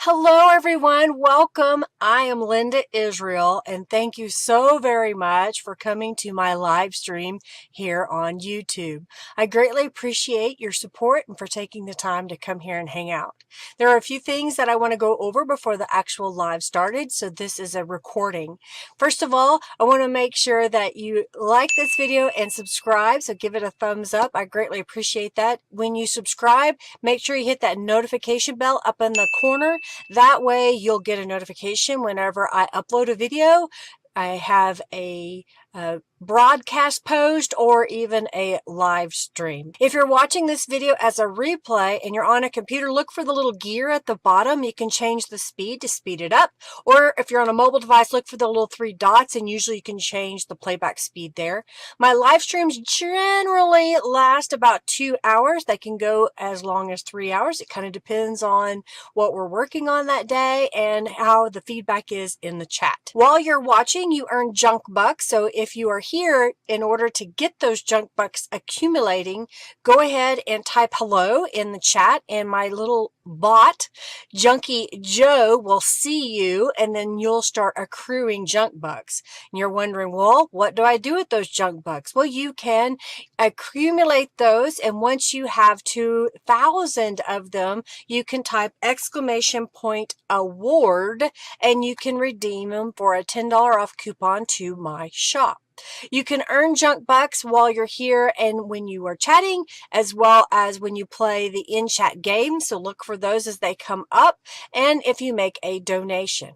Hello, everyone. Welcome. I am Linda Israel, and thank you so very much for coming to my live stream here on YouTube. I greatly appreciate your support and for taking the time to come here and hang out. There are a few things that I want to go over before the actual live started, so this is a recording. First of all, I want to make sure that you like this video and subscribe, so give it a thumbs up. I greatly appreciate that. When you subscribe, make sure you hit that notification bell up in the corner. That way you'll get a notification whenever I upload a video. I have a broadcast post or even a live stream. If you're watching this video as a replay and you're on a computer, look for the little gear at the bottom. You can change the speed to speed it up. Or if you're on a mobile device, look for the little three dots and usually you can change the playback speed there. My live streams generally last about 2 hours. They can go as long as 3 hours. It kind of depends on what we're working on that day and how the feedback is in the chat. While you're watching, you earn junk bucks. So if you are here, in order to get those junk bucks accumulating, go ahead and type hello in the chat and my little bot, Junkie Joe, will see you and then you'll start accruing junk bucks. And you're wondering, well, what do I do with those junk bucks? Well, you can accumulate those, and once you have 2,000 of them, you can type !award and you can redeem them for a $10 off coupon to my shop. You can earn junk bucks while you're here and when you are chatting, as well as when you play the in-chat game. So look for those as they come up, and if you make a donation.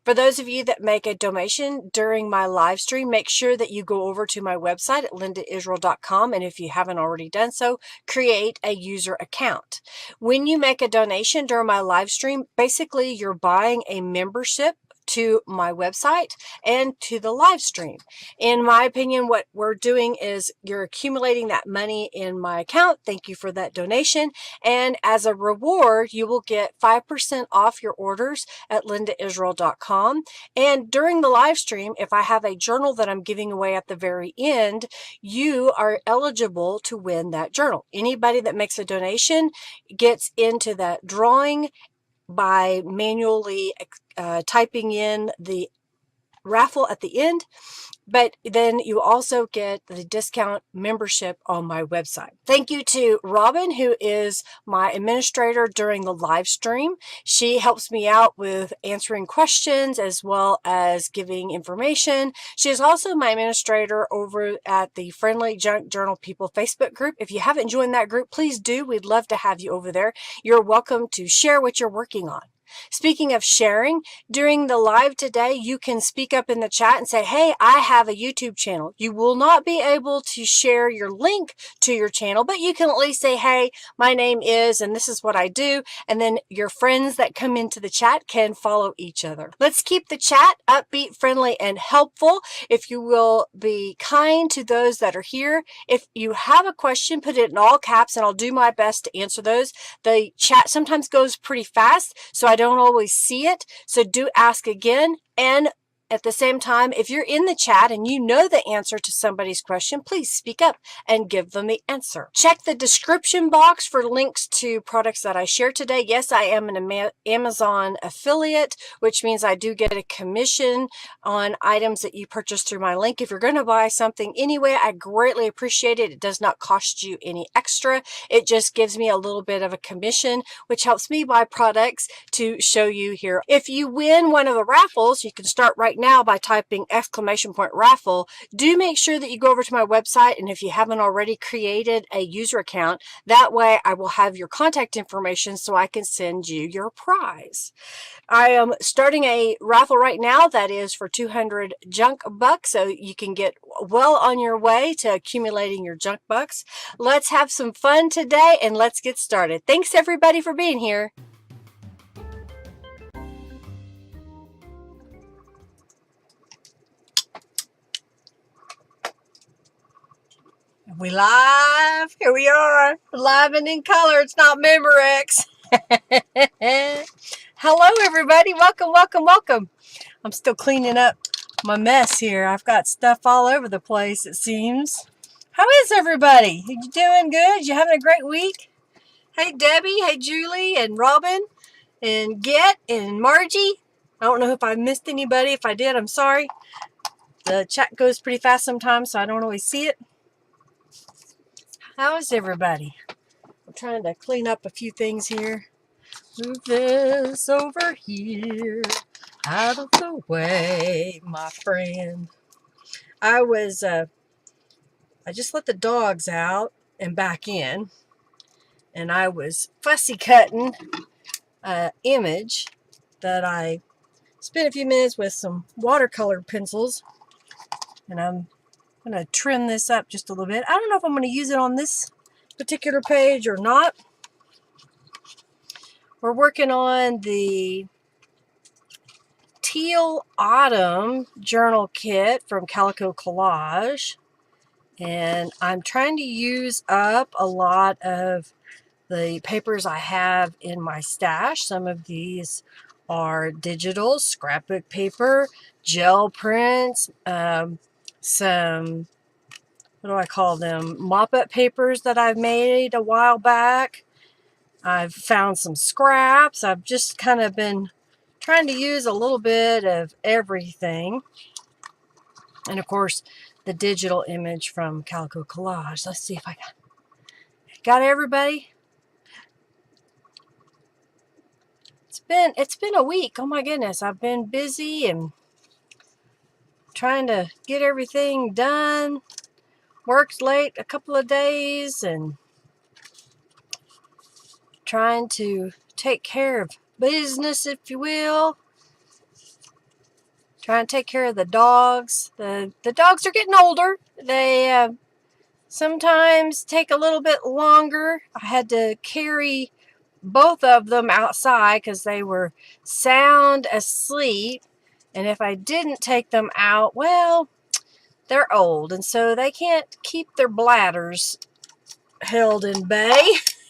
For those of you that make a donation during my live stream, make sure that you go over to my website at lindaisrael.com, and if you haven't already done so, create a user account. When you make a donation during my live stream, basically you're buying a membership to my website and to the live stream. In my opinion, what we're doing is you're accumulating that money in my account. Thank you for that donation. And as a reward, you will get 5% off your orders at lindaisrael.com. And during the live stream, if I have a journal that I'm giving away at the very end, you are eligible to win that journal. Anybody that makes a donation gets into that drawing by manually typing in the raffle at the end, but then you also get the discount membership on my website. Thank you to Robin, who is my administrator during the live stream. She helps me out with answering questions as well as giving information. She is also my administrator over at the Friendly Junk Journal People Facebook group. If you haven't joined that group, please do. We'd love to have you over there. You're welcome to share what you're working on. Speaking of sharing, during the live today, you can speak up in the chat and say, hey, I have a YouTube channel. You will not be able to share your link to your channel, but you can at least say, hey, my name is, and this is what I do. And then your friends that come into the chat can follow each other. Let's keep the chat upbeat, friendly, and helpful. If you will be kind to those that are here. If you have a question, put it in all caps and I'll do my best to answer those. The chat sometimes goes pretty fast, so I don't always see it, so do ask again. And at the same time, if you're in the chat and you know the answer to somebody's question, please speak up and give them the answer. Check the description box for links to products that I share today. Yes, I am an Amazon affiliate, which means I do get a commission on items that you purchase through my link. If you're going to buy something anyway, I greatly appreciate it. It does not cost you any extra. It just gives me a little bit of a commission, which helps me buy products to show you here. If you win one of the raffles, you can start right now by typing !raffle. Do make sure that you go over to my website, and if you haven't already created a user account, that way I will have your contact information so I can send you your prize. I am starting a raffle right now that is for 200 junk bucks, so you can get well on your way to accumulating your junk bucks. Let's have some fun today and let's get started. Thanks everybody for being here. We live. Here we are, live and in color. It's not Memorex. Hello, everybody. Welcome, welcome, welcome. I'm still cleaning up my mess here. I've got stuff all over the place, it seems. How is everybody? You doing good? You having a great week? Hey, Debbie. Hey, Julie and Robin. and Get and Margie. I don't know if I missed anybody. If I did, I'm sorry. The chat goes pretty fast sometimes, so I don't always see it. How is everybody? I'm trying to clean up a few things here. Move this over here, out of the way, my friend. I just let the dogs out and back in, and I was fussy cutting an image that I spent a few minutes with some watercolor pencils, and I'm going to trim this up just a little bit. I don't know if I'm going to use it on this particular page or not. We're working on the Teal Autumn Journal kit from Calico Collage, and I'm trying to use up a lot of the papers I have in my stash. Some of these are digital scrapbook paper, gel prints, some, what do I call them, mop-up papers that I've made a while back. I've found some scraps. I've just kind of been trying to use a little bit of everything. And of course, the digital image from Calico Collage. Let's see if I got everybody. It's been a week. Oh my goodness. I've been busy and trying to get everything done. Worked late a couple of days and trying to take care of business, if you will. Trying to take care of the dogs. The dogs are getting older. They sometimes take a little bit longer. I had to carry both of them outside because they were sound asleep. And if I didn't take them out, well, they're old. And so they can't keep their bladders held in bay.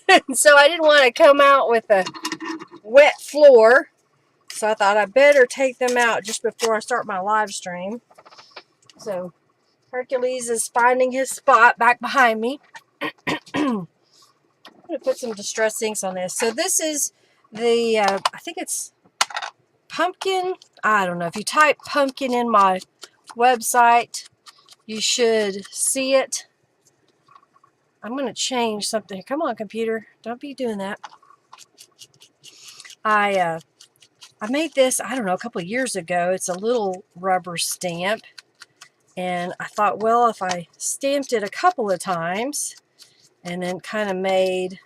And so I didn't want to come out with a wet floor. So I thought I better take them out just before I start my live stream. So Hercules is finding his spot back behind me. I'm going to put some distress inks on this. So this is the, I think it's pumpkin. I don't know. If you type pumpkin in my website, you should see it. I'm going to change something. Come on, computer. Don't be doing that. I made this, I don't know, a couple of years ago. It's a little rubber stamp. And I thought, well, if I stamped it a couple of times and then kind of made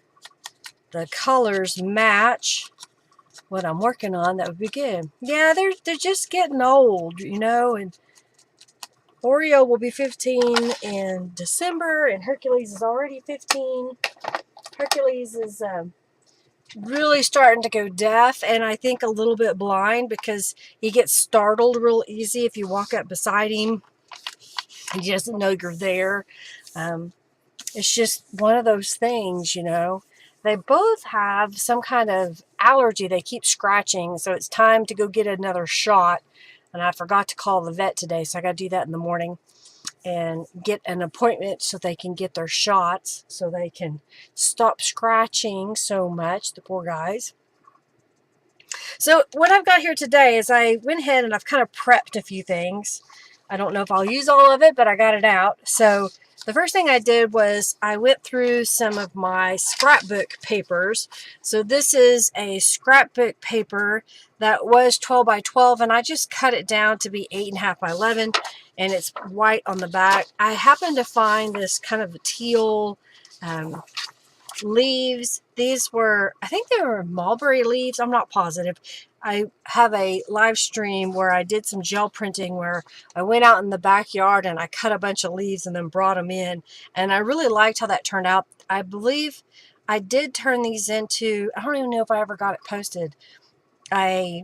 the colors match what I'm working on, that would be good. Yeah, they're just getting old, you know, and Oreo will be 15 in December, and Hercules is already 15. Hercules is really starting to go deaf, and I think a little bit blind because he gets startled real easy if you walk up beside him. He doesn't know you're there. It's just one of those things, you know. They both have some kind of allergy. They keep scratching, so it's time to go get another shot. And I forgot to call the vet today, so I got to do that in the morning and get an appointment so they can get their shots so they can stop scratching so much, the poor guys. So what I've got here today is I went ahead and I've kind of prepped a few things. I don't know if I'll use all of it, but I got it out. So the first thing I did was I went through some of my scrapbook papers. So this is a scrapbook paper that was 12 by 12, and I just cut it down to be 8.5 by 11, and it's white on the back. I happened to find this kind of teal leaves. These were, I think they were mulberry leaves. I'm not positive. I have a live stream where I did some gel printing where I went out in the backyard and I cut a bunch of leaves and then brought them in. And I really liked how that turned out. I believe I did turn these into, I don't even know if I ever got it posted, a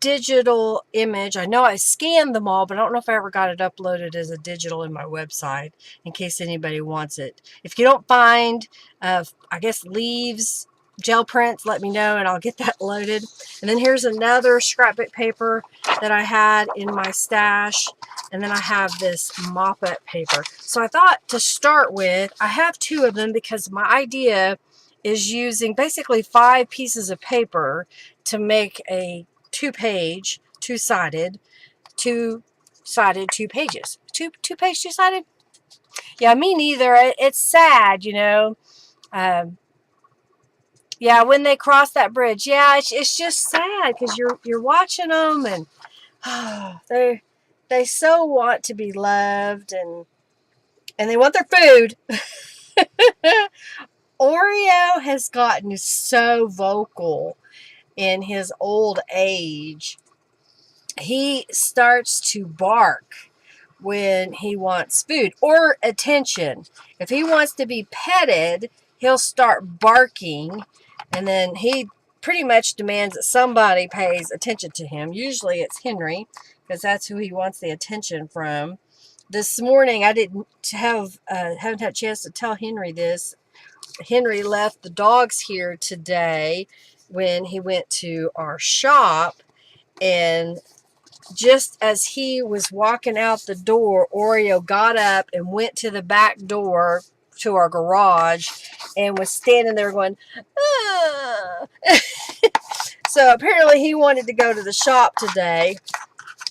digital image. I know I scanned them all, but I don't know if I ever got it uploaded as a digital in my website in case anybody wants it. If you don't find, I guess, leaves, gel prints, let me know and I'll get that loaded. And then here's another scrapbook paper that I had in my stash. And then I have this mop-up paper. So I thought to start with, I have two of them because my idea is using basically 5 pieces of paper to make a two-page, two-sided, two-sided, 2 pages. Two-page, two-sided? Yeah, me neither. It's sad, you know. Yeah, when they cross that bridge, yeah, it's just sad because you're watching them and they so want to be loved and they want their food. Oreo has gotten so vocal in his old age. He starts to bark when he wants food or attention. If he wants to be petted, he'll start barking, and then he pretty much demands that somebody pays attention to him. Usually it's Henry, because that's who he wants the attention from. This morning I haven't had a chance to tell Henry this. Henry left the dogs here today when he went to our shop, and just as he was walking out the door, Oreo got up and went to the back door to our garage and was standing there going, ah. So apparently he wanted to go to the shop today.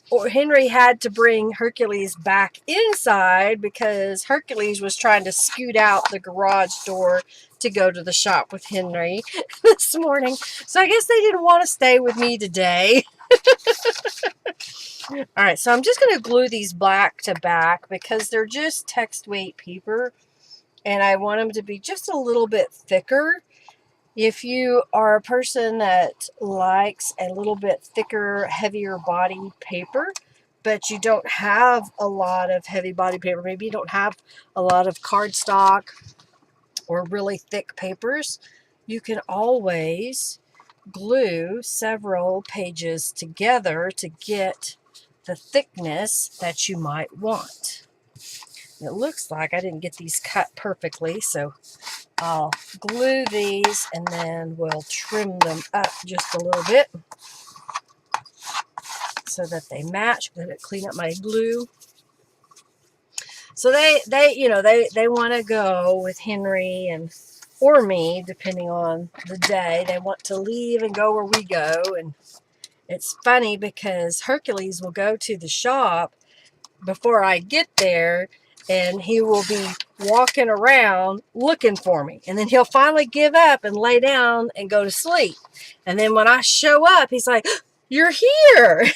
Or Henry had to bring Hercules back inside because Hercules was trying to scoot out the garage door to go to the shop with Henry this morning. So I guess they didn't want to stay with me today. Alright, so I'm just going to glue these back to back because they're just text weight paper and I want them to be just a little bit thicker. If you are a person that likes a little bit thicker, heavier body paper, but you don't have a lot of heavy body paper, maybe you don't have a lot of cardstock or really thick papers, you can always glue several pages together to get the thickness that you might want. It looks like I didn't get these cut perfectly, so I'll glue these and then we'll trim them up just a little bit so that they match. I'm going to clean up my glue. So they want to go with Henry and or me, depending on the day. They want to leave and go where we go. And it's funny because Hercules will go to the shop before I get there, and he will be walking around looking for me. And then he'll finally give up and lay down and go to sleep. And then when I show up, he's like, "You're here."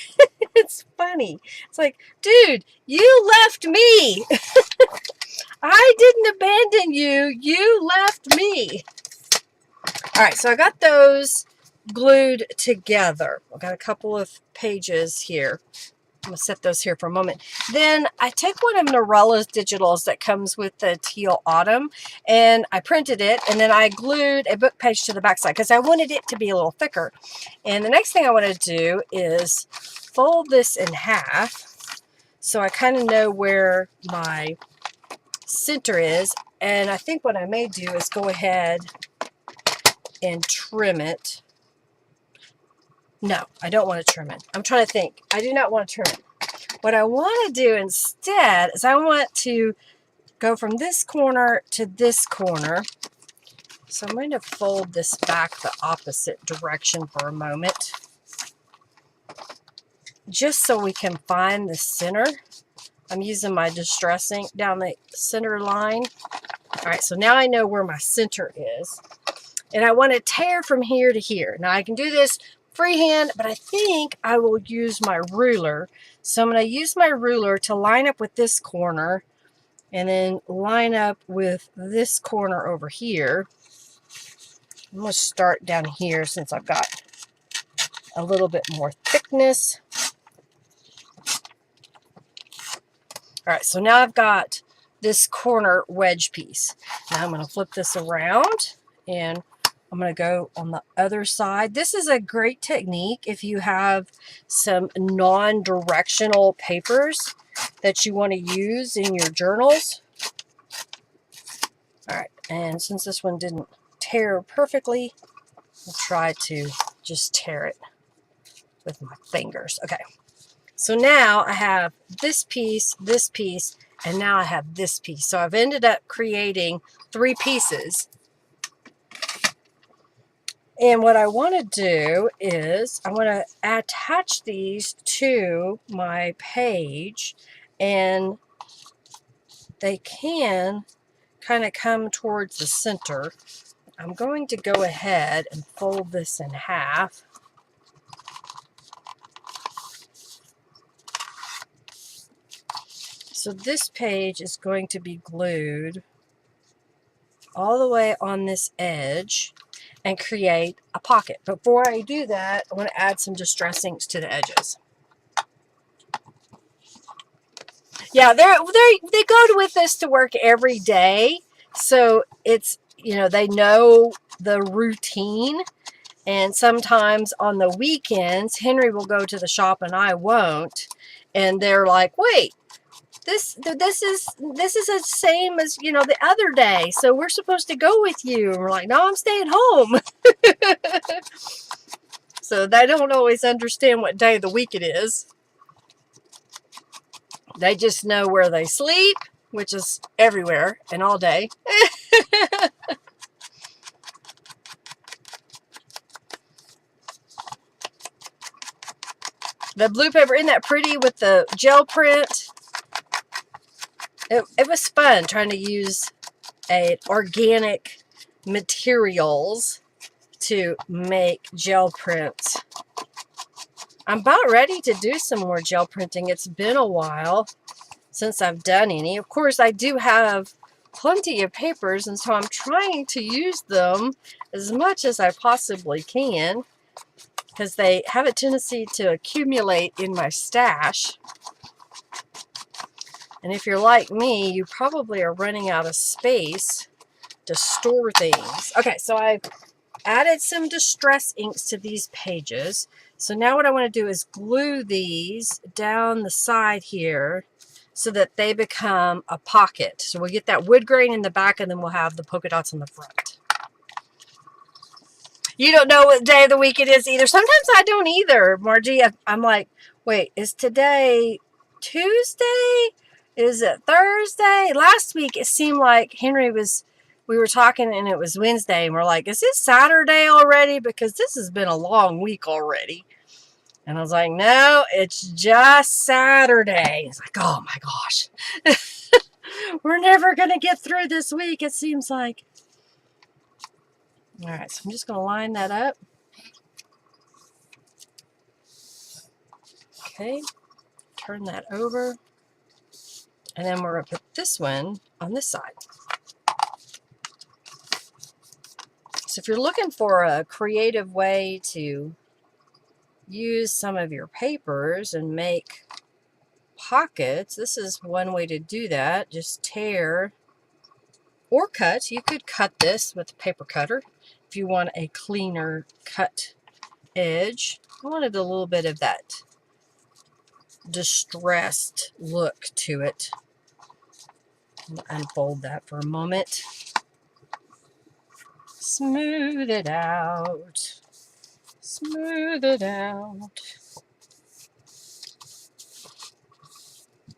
It's funny. It's like, dude, you left me. I didn't abandon you. You left me. All right, so I got those glued together. I've got a couple of pages here. I'm going to set those here for a moment. Then I took one of Norella's digitals that comes with the Teal Autumn, and I printed it, and then I glued a book page to the backside because I wanted it to be a little thicker. And the next thing I want to do is fold this in half so I kind of know where my center is. And I think what I may do is go ahead and trim it. No, I don't want to trim it. I'm trying to think. I do not want to trim it. What I want to do instead is I want to go from this corner to this corner. So I'm going to fold this back the opposite direction for a moment, just so we can find the center. I'm using my Distress ink down the center line. All right, so now I know where my center is. And I want to tear from here to here. Now I can do this freehand, but I think I will use my ruler. So I'm going to use my ruler to line up with this corner and then line up with this corner over here. I'm going to start down here since I've got a little bit more thickness. All right, so now I've got this corner wedge piece. Now I'm going to flip this around and I'm going to go on the other side. This is a great technique if you have some non-directional papers that you want to use in your journals. All right, and since this one didn't tear perfectly, I'll try to just tear it with my fingers. Okay, so now I have this piece, and now I have this piece. So I've ended up creating 3 pieces. And what I want to do is I want to attach these to my page, and they can kind of come towards the center. I'm going to go ahead and fold this in half. So this page is going to be glued all the way on this edge and create a pocket. Before I do that, I want to add some distress inks to the edges. Yeah, they go with us to work every day. So it's, you know, they know the routine. And sometimes on the weekends, Henry will go to the shop and I won't. And they're like, wait, this is the same as, you know, the other day. So we're supposed to go with you. And we're like, no, I'm staying home. So they don't always understand what day of the week it is. They just know where they sleep, which is everywhere and all day. The blue paper, isn't that pretty with the gel print? It was fun trying to use organic materials to make gel prints. I'm about ready to do some more gel printing. It's been a while since I've done any. Of course, I do have plenty of papers, and so I'm trying to use them as much as I possibly can because they have a tendency to accumulate in my stash. And if you're like me, you probably are running out of space to store things. Okay, so I've added some distress inks to these pages. So now what I want to do is glue these down the side here so that they become a pocket. So we'll get that wood grain in the back, and then we'll have the polka dots on the front. You don't know what day of the week it is either. Sometimes I don't either, Margie. I'm like, wait, is today Tuesday? Is it Thursday? Last week it seemed like we were talking and it was Wednesday, and we're like, is it Saturday already? Because this has been a long week already. And I was like, no, it's just Saturday. It's like, oh my gosh. We're never going to get through this week, it seems like. All right, so I'm just going to line that up. Okay, turn that over. And then we're going to put this one on this side. So if you're looking for a creative way to use some of your papers and make pockets, this is one way to do that. Just tear or cut. You could cut this with a paper cutter if you want a cleaner cut edge. I wanted a little bit of that distressed look to it. I'll unfold that for a moment. Smooth it out. Smooth it out.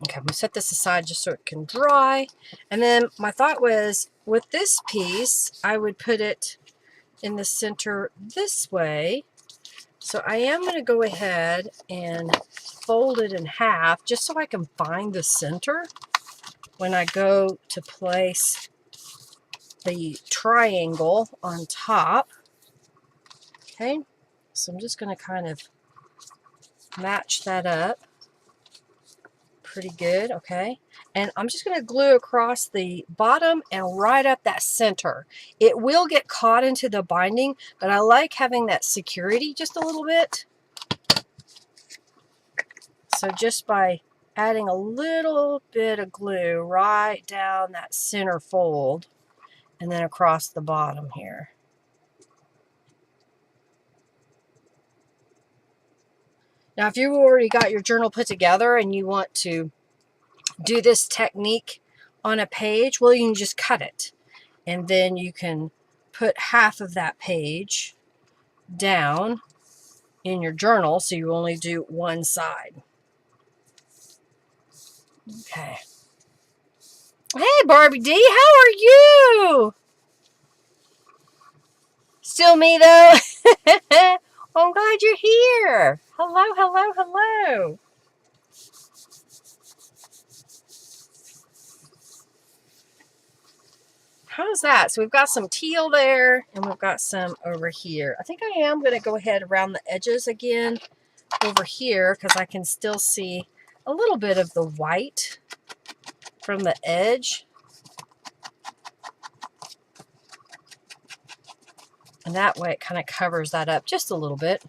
Okay, I'm going to set this aside just so it can dry. And then my thought was, with this piece, I would put it in the center this way. So I am going to go ahead and fold it in half just so I can find the center when I go to place the triangle on top. Okay, so I'm just going to kind of match that up pretty good. Okay, and I'm just going to glue across the bottom and right up that center. It will get caught into the binding, but I like having that security just a little bit. So just by adding a little bit of glue right down that center fold and then across the bottom here. Now, if you've already got your journal put together and you want to do this technique on a page, well, you can just cut it. And then you can put half of that page down in your journal so you only do one side. Okay. Hey, Barbie D, how are you? Still me though. I'm glad you're here. Hello, hello, hello. How's that? So we've got some teal there and we've got some over here. I think I am going to go ahead around the edges again over here because I can still see a little bit of the white from the edge. And that way it kind of covers that up just a little bit.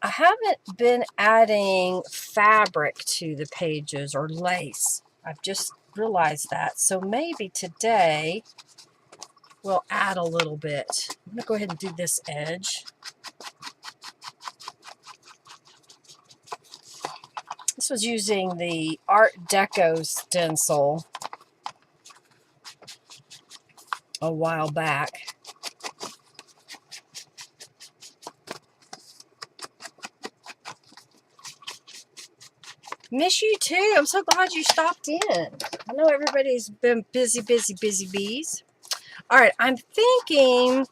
I haven't been adding fabric to the pages or lace. I've just realized that. So maybe today we'll add a little bit. I'm going to go ahead and do this edge. This was using the Art Deco stencil a while back. Miss you too. I'm so glad you stopped in. I know everybody's been busy, busy, busy bees. All right, I'm thinking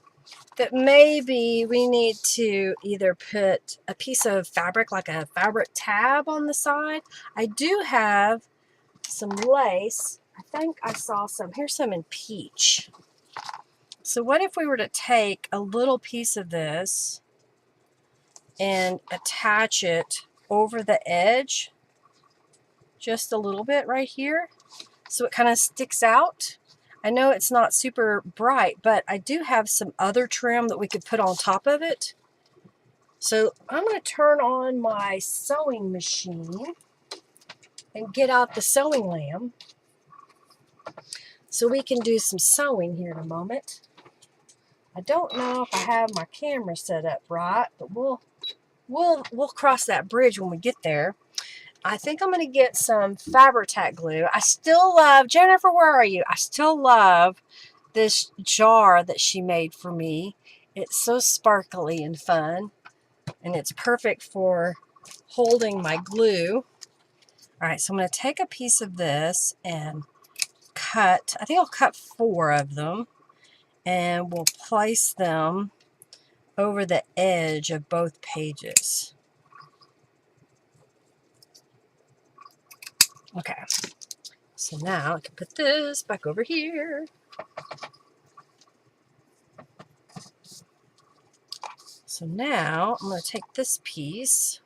that maybe we need to either put a piece of fabric, like a fabric tab on the side. I do have some lace. I think I saw some. Here's some in peach. So what if we were to take a little piece of this and attach it over the edge, just a little bit right here, so it kind of sticks out. I know it's not super bright, but I do have some other trim that we could put on top of it. So I'm going to turn on my sewing machine and get out the sewing lamb so we can do some sewing here in a moment. I don't know if I have my camera set up right, but we'll cross that bridge when we get there. I think I'm going to get some Fabri-Tac glue. I still love, Jennifer, where are you? I still love this jar that she made for me. It's so sparkly and fun, and it's perfect for holding my glue. All right, so I'm going to take a piece of this and cut, I think I'll cut 4 of them, and we'll place them over the edge of both pages. Okay, so now I can put this back over here. So now I'm going to take this piece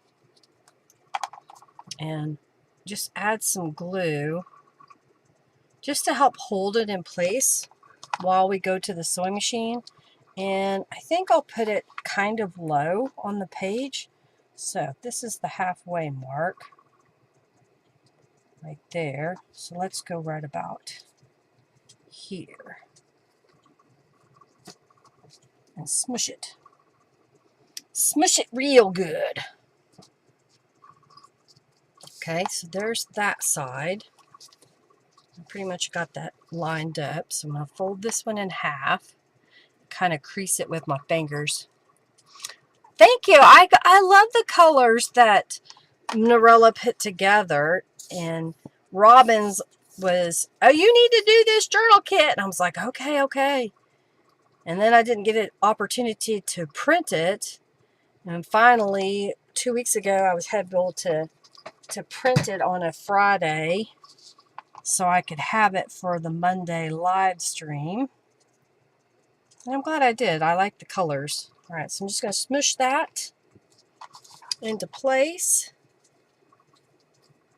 and just add some glue just to help hold it in place while we go to the sewing machine. And I think I'll put it kind of low on the page. So this is the halfway mark right there. So let's go right about here and smush it. Smush it real good. Okay, so there's that side. I pretty much got that lined up. So I'm going to fold this one in half, kind of crease it with my fingers. Thank you. I love the colors that Norella put together. And Robin's was, oh, you need to do this journal kit. And I was like, okay, okay. And then I didn't get an opportunity to print it. And finally, 2 weeks ago, I was able to print it on a Friday so I could have it for the Monday live stream. And I'm glad I did. I like the colors. All right, so I'm just going to smush that into place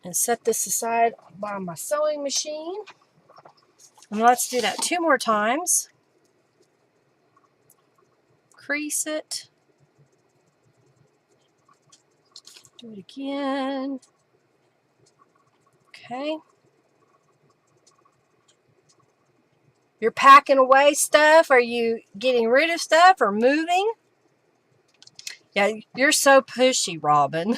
and set this aside by my sewing machine. And let's do that 2 more times. Crease it. Do it again. Okay. You're packing away stuff? Are you getting rid of stuff or moving? Yeah, you're so pushy, Robin.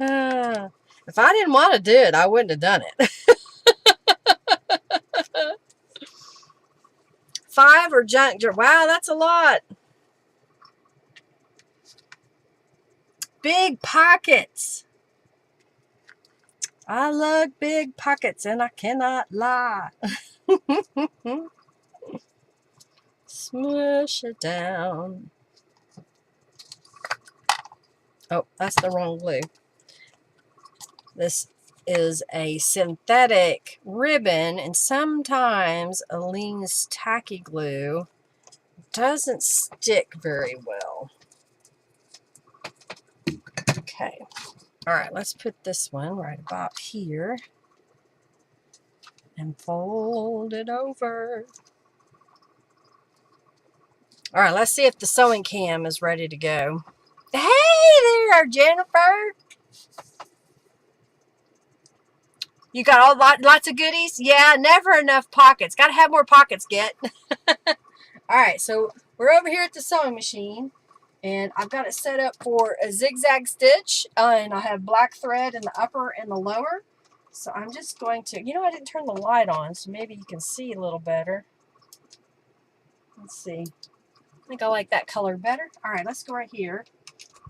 If I didn't want to do it, I wouldn't have done it. 5 or junk. Wow, that's a lot. big pockets. I love big pockets and I cannot lie. Smush it down. Oh, that's the wrong glue. This is a synthetic ribbon, and sometimes Aleene's tacky glue doesn't stick very well. Okay. All right, let's put this one right about here and fold it over. All right, let's see if the sewing cam is ready to go. Hey there, Jennifer. You got lots of goodies? Yeah, never enough pockets. Got to have more pockets, get. All right, so we're over here at the sewing machine, and I've got it set up for a zigzag stitch, and I have black thread in the upper and the lower. So I'm just going to, I didn't turn the light on, so maybe you can see a little better. Let's see. I think I like that color better. All right, let's go right here.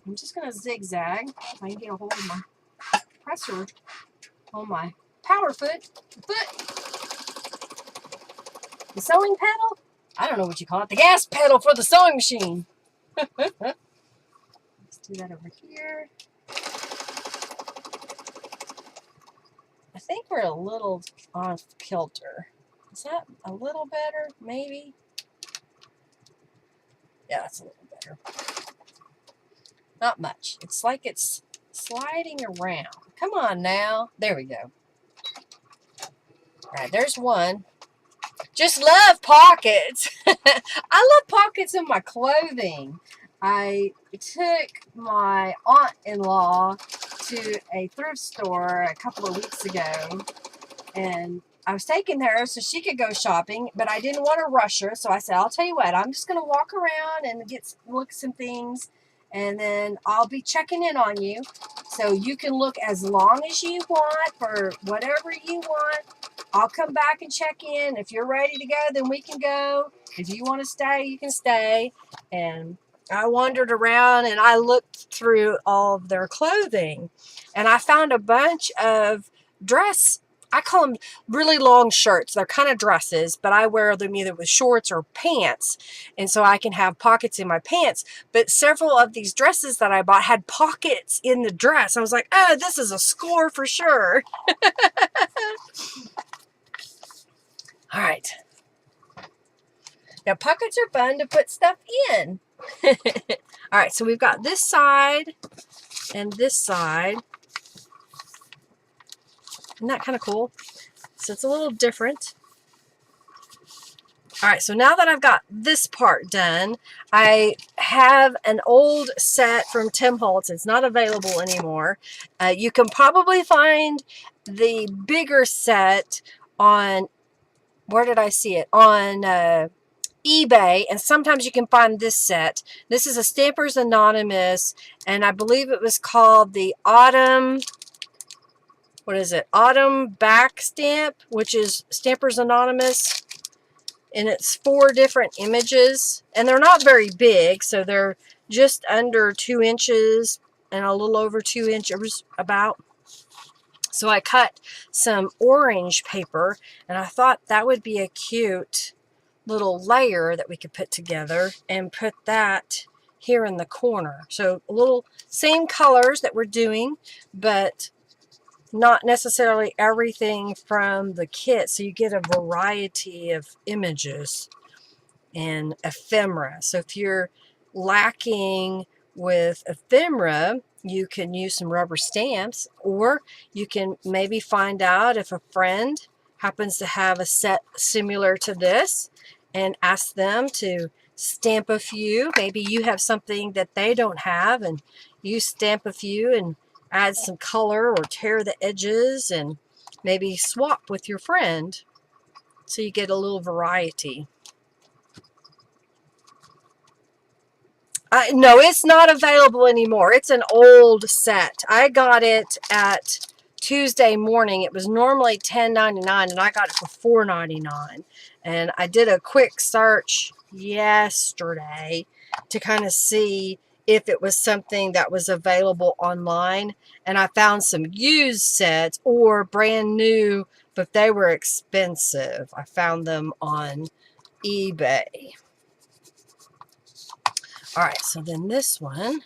I'm just going to zigzag. If I can get a hold of my presser on my power foot. The sewing pedal? I don't know what you call it. The gas pedal for the sewing machine. Let's do that over here. I think we're a little off kilter. Is that a little better? Maybe? Yeah, that's a little better. Not much. It's like it's sliding around. Come on now. There we go. All right, there's one. Just love pockets. I love pockets in my clothing. I took my aunt-in-law to a thrift store a couple of weeks ago, and I was taking her so she could go shopping, but I didn't want to rush her, so I said, I'll tell you what, I'm just going to walk around and look at some things, and then I'll be checking in on you, so you can look as long as you want for whatever you want. I'll come back and check in. If you're ready to go, then we can go. If you want to stay, you can stay. And I wandered around and I looked through all of their clothing, and I found a bunch of I call them really long shirts. They're kind of dresses, but I wear them either with shorts or pants. And so I can have pockets in my pants. But several of these dresses that I bought had pockets in the dress. I was like, oh, this is a score for sure. All right. Now, pockets are fun to put stuff in. All right, so we've got this side and this side. Isn't that kind of cool? So it's a little different. All right, so now that I've got this part done, I have an old set from Tim Holtz. It's not available anymore. You can probably find the bigger set on, where did I see it? On eBay, and sometimes you can find this set. This is a Stampers Anonymous, and I believe it was called the Autumn... What is it? Autumn back stamp, which is Stampers Anonymous. And it's 4 different images. And they're not very big, so they're just under 2 inches and a little over 2 inches about. So I cut some orange paper, and I thought that would be a cute little layer that we could put together and put that here in the corner. So a little same colors that we're doing, but not necessarily everything from the kit, so you get a variety of images and ephemera. So if you're lacking with ephemera, you can use some rubber stamps, or you can maybe find out if a friend happens to have a set similar to this and ask them to stamp a few. Maybe you have something that they don't have and you stamp a few and add some color or tear the edges and maybe swap with your friend so you get a little variety. No, it's not available anymore. It's an old set. I got it at Tuesday morning. It was normally $10.99 and I got it for $4.99. And I did a quick search yesterday to kind of see if it was something that was available online. And I found some used sets or brand new, but they were expensive. I found them on eBay. All right, so then this one.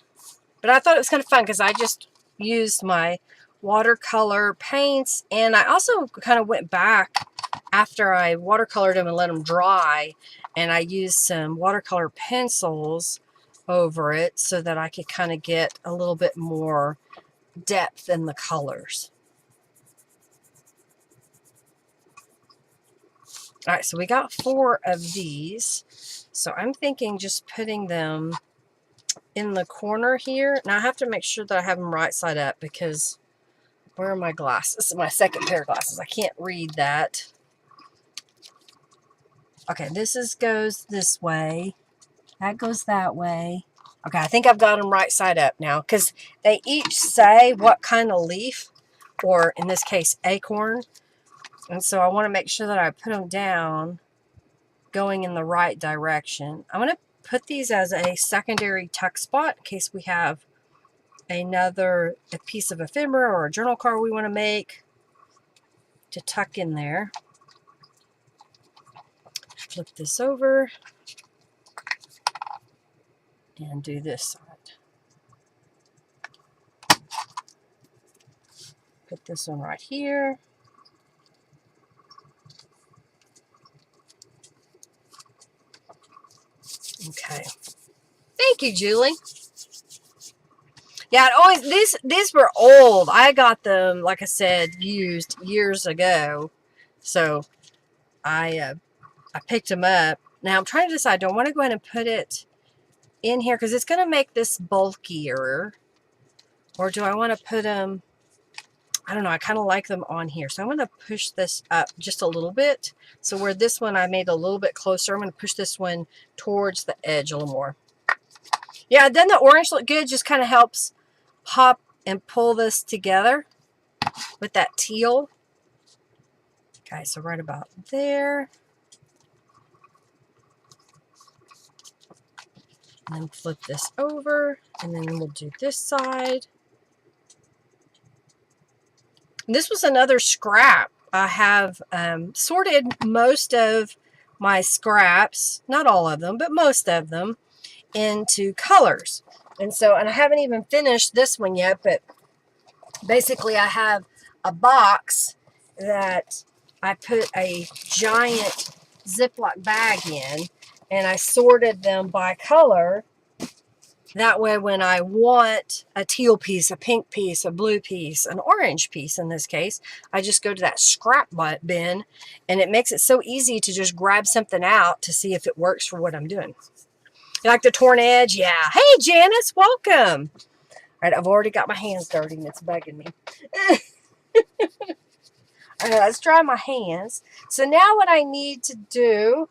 But I thought it was kind of fun because I just used my watercolor paints, and I also kind of went back after I watercolored them and let them dry, and I used some watercolor pencils over it so that I could kind of get a little bit more depth in the colors. All right, so we got 4 of these. So I'm thinking just putting them in the corner here. Now I have to make sure that I have them right side up because where are my glasses? My second pair of glasses. I can't read that. Okay, this goes this way. That goes that way. Okay, I think I've got them right side up now because they each say what kind of leaf, or in this case, acorn. And so I want to make sure that I put them down going in the right direction. I'm going to put these as a secondary tuck spot in case we have a piece of ephemera or a journal card we want to make to tuck in there. Flip this over and do this side. Put this one right here. Okay. Thank you, Julie. Yeah, these were old. I got them, like I said, used years ago. So I picked them up. Now I'm trying to decide, do I want to go ahead and put it in here because it's going to make this bulkier, or do I want to put them, I don't know, I kind of like them on here. So I'm going to push this up just a little bit. So where this one I made a little bit closer, I'm going to push this one towards the edge a little more. Yeah, then the orange look good, just kind of helps pop and pull this together with that teal. Okay, so right about there. And then flip this over, and then we'll do this side. And this was another scrap. I have sorted most of my scraps, not all of them, but most of them, into colors. And I haven't even finished this one yet, but basically I have a box that I put a giant Ziploc bag in, and I sorted them by color. That way when I want a teal piece, a pink piece, a blue piece, an orange piece in this case, I just go to that scrap bin, and it makes it so easy to just grab something out to see if it works for what I'm doing. You like the torn edge? Yeah. Hey, Janice, welcome. All right, I've already got my hands dirty and it's bugging me. All right, let's dry my hands. So now what I need to do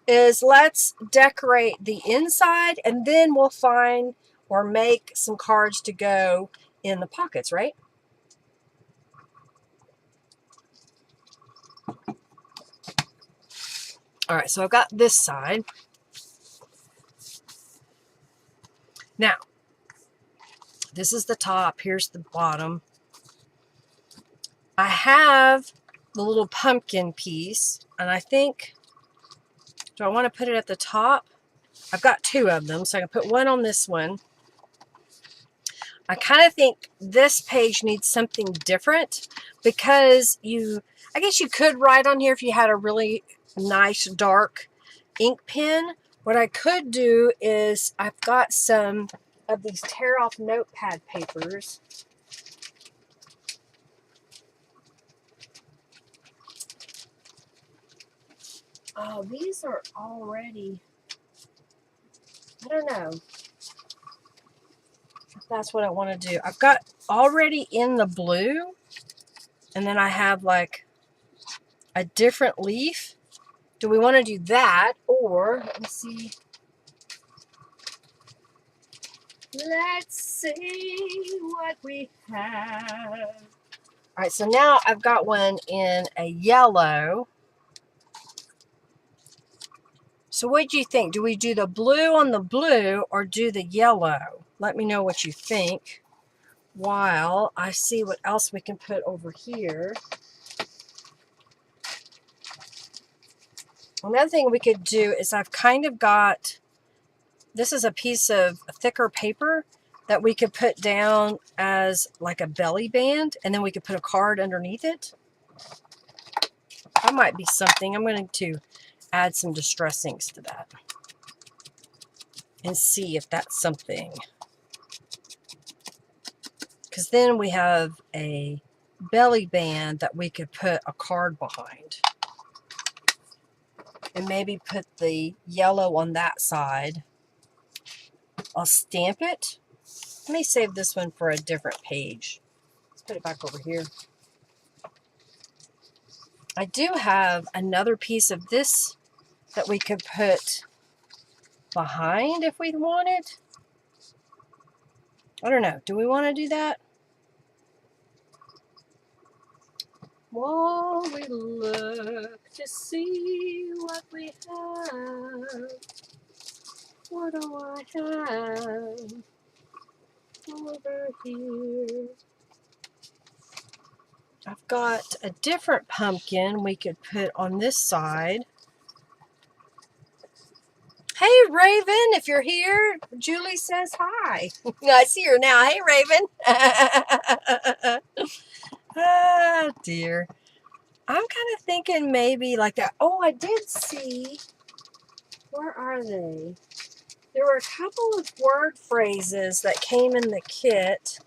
is let's decorate the inside, and then we'll find or make some cards to go in the pockets, right? All right, so I've got this side. Now, this is the top. Here's the bottom. I have the little pumpkin piece, and I think, do I want to put it at the top? I've got 2 of them, so I can put one on this one. I kind of think this page needs something different because I guess you could write on here if you had a really nice dark ink pen. What I could do is I've got some of these tear off notepad papers. Oh, these are already, I don't know if that's what I want to do. I've got already in the blue, and then I have like a different leaf. Do we want to do that, or let me see. Let's see what we have. All right, so now I've got one in a yellow. So what do you think? Do we do the blue on the blue or do the yellow? let me know what you think while I see what else we can put over here. Another thing we could do is I've kind of got, this is a piece of thicker paper that we could put down as like a belly band, and then we could put a card underneath it. That might be something. I'm going to add some distressings to that and see if that's something. Because then we have a belly band that we could put a card behind. And maybe put the yellow on that side. I'll stamp it. Let me save this one for a different page. Let's put it back over here. I do have another piece of this that we could put behind if we wanted. I don't know. Do we want to do that? While we look to see what we have. What do I have over here? I've got a different pumpkin we could put on this side. Hey, Raven, if you're here, Julie says hi. I see her now. Hey, Raven. Ah, dear. I'm kind of thinking maybe like that. Oh, I did see. Where are they? There were a couple of word phrases that came in the kit,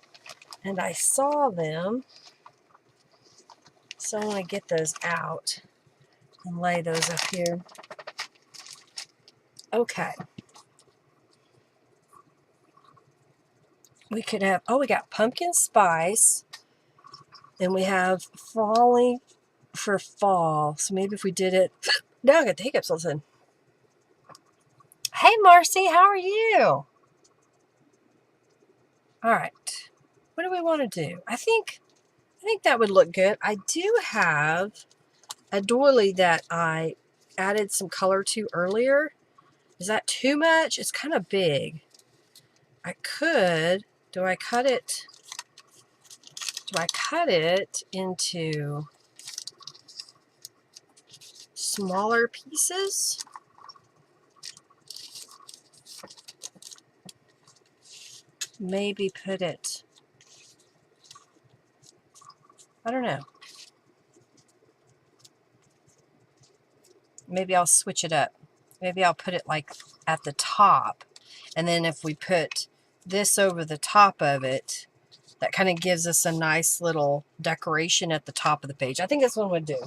and I saw them. So I want to get those out and lay those up here. Okay. We could have, oh, we got pumpkin spice. Then we have falling for fall. So maybe if we did it, now I got the hiccups all of a sudden. Hey, Marcy, how are you? All right. What do we want to do? I think that would look good. I do have a doily that I added some color to earlier. Is that too much? It's kind of big. I could, do I cut it into smaller pieces? Maybe put it, I don't know. Maybe I'll switch it up. Maybe I'll put it like at the top. And then if we put this over the top of it, that kind of gives us a nice little decoration at the top of the page. I think this one would do.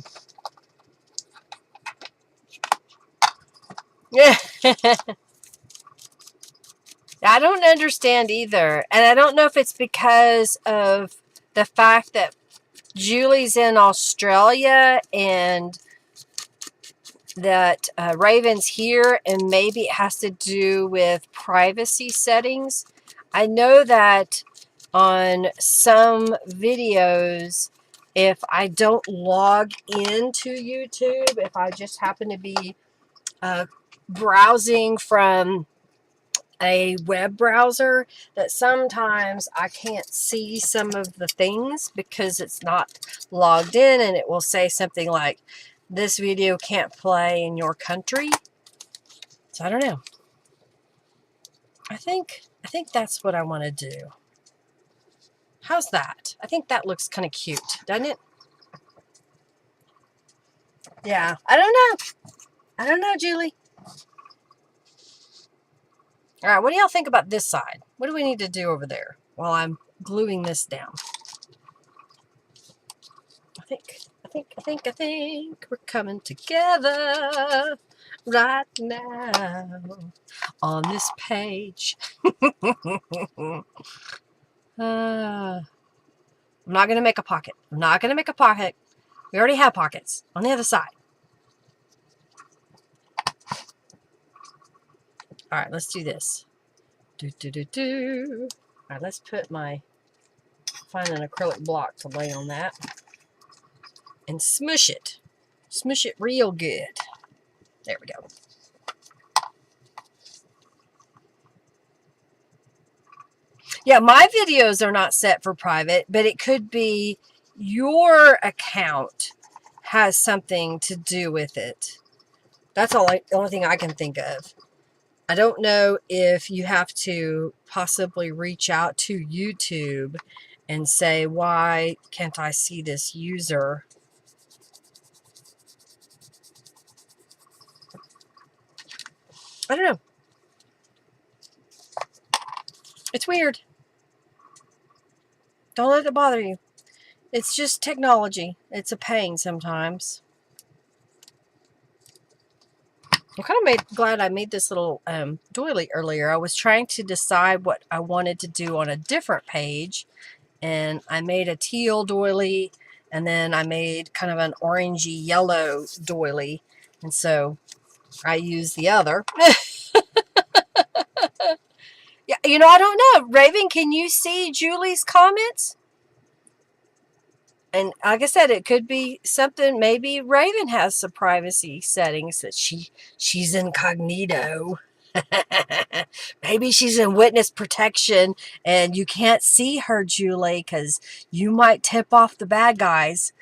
Yeah. I don't understand either. And I don't know if it's because of the fact that Julie's in Australia and that Raven's here, and maybe it has to do with privacy settings. I know that on some videos, if I don't log into YouTube, if I just happen to be browsing from a web browser, that sometimes I can't see some of the things because it's not logged in, and it will say something like, this video can't play in your country. So I don't know. I think that's what I want to do. How's that? I think that looks kind of cute, doesn't it? Yeah, I don't know. I don't know, Julie. All right, what do y'all think about this side? What do we need to do over there while I'm gluing this down? I think we're coming together right now on this page. I'm not going to make a pocket. I'm not going to make a pocket. We already have pockets on the other side. All right, let's do this. All right, let's put find an acrylic block to lay on that and smush it. Smush it real good. There we go. Yeah, my videos are not set for private, but it could be your account has something to do with it. That's the only thing I can think of. I don't know if you have to possibly reach out to YouTube and say, why can't I see this user? I don't know. It's weird. Don't let it bother you. It's just technology. It's a pain sometimes. I'm kind of glad I made this little doily earlier. I was trying to decide what I wanted to do on a different page, and I made a teal doily, and then I made kind of an orangey yellow doily, and so I used the other. Yeah, you know, I don't know. Raven, can you see Julie's comments? And like I said, it could be something. Maybe Raven has some privacy settings that she's incognito. Maybe she's in witness protection and you can't see her, Julie, because you might tip off the bad guys.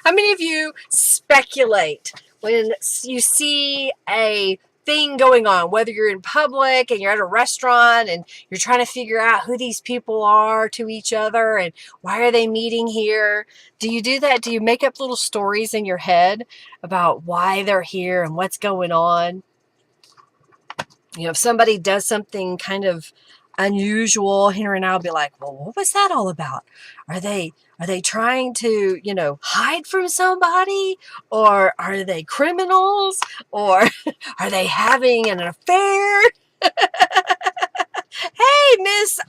How many of you speculate when you see a thing going on, whether you're in public and you're at a restaurant and you're trying to figure out who these people are to each other and why are they meeting here? Do you do that? Do you make up little stories in your head about why they're here and what's going on? You know, if somebody does something kind of unusual, Henry and I'll be like, well, what was that all about? Are they trying to, you know, hide from somebody? Or are they criminals? Or are they having an affair? Hey, Miss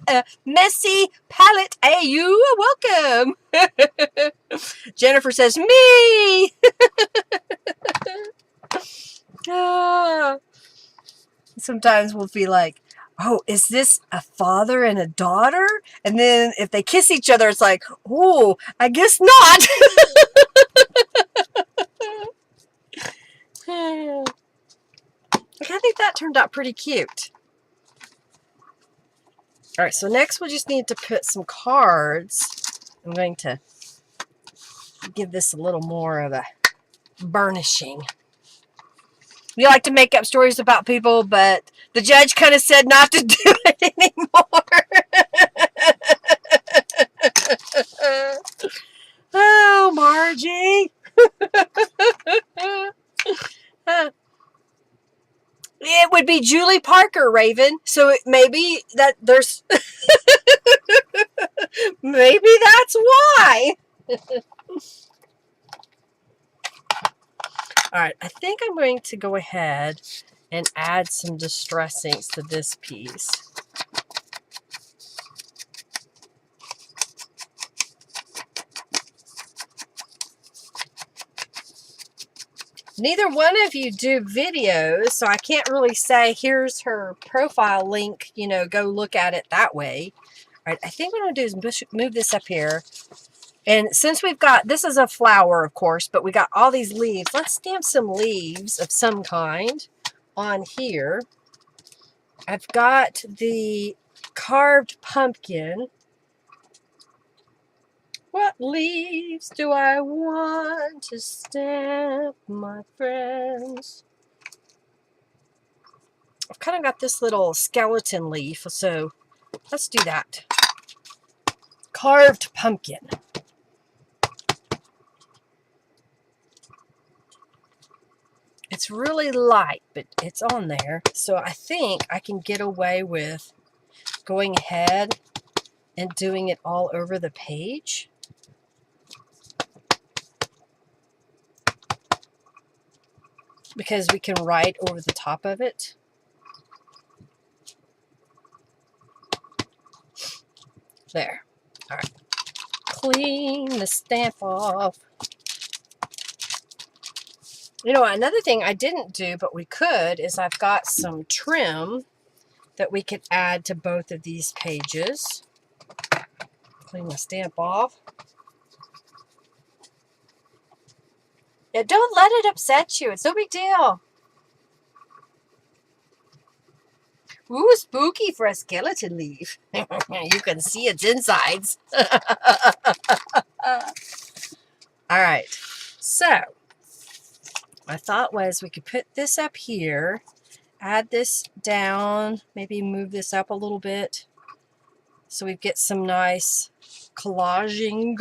Messy Palette AU, welcome. Jennifer says, me. Sometimes we'll be like, oh, is this a father and a daughter? And then if they kiss each other, it's like, oh, I guess not. I think that turned out pretty cute. All right, so next we'll just need to put some cards. I'm going to give this a little more of a burnishing. We like to make up stories about people, but the judge kind of said not to do it anymore. Oh, Margie. It would be Julie Parker, Raven. So maybe that there's... maybe that's why. All right, I think I'm going to go ahead and add some distress inks to this piece. Neither one of you do videos, so I can't really say, here's her profile link, you know, go look at it that way. All right, I think what I'm going to do is move this up here. And since we've got, this is a flower, of course, but we got all these leaves. Let's stamp some leaves of some kind on here. I've got the carved pumpkin. What leaves do I want to stamp, my friends? I've kind of got this little skeleton leaf, so let's do that. Carved pumpkin. It's really light, but it's on there. So I think I can get away with going ahead and doing it all over the page. Because we can write over the top of it. There. All right. Clean the stamp off. You know, another thing I didn't do, but we could, is I've got some trim that we could add to both of these pages. Clean the stamp off. Yeah, don't let it upset you. It's no big deal. Ooh, spooky for a skeleton leaf. You can see its insides. All right. So, my thought was we could put this up here, add this down, maybe move this up a little bit so we get some nice collaging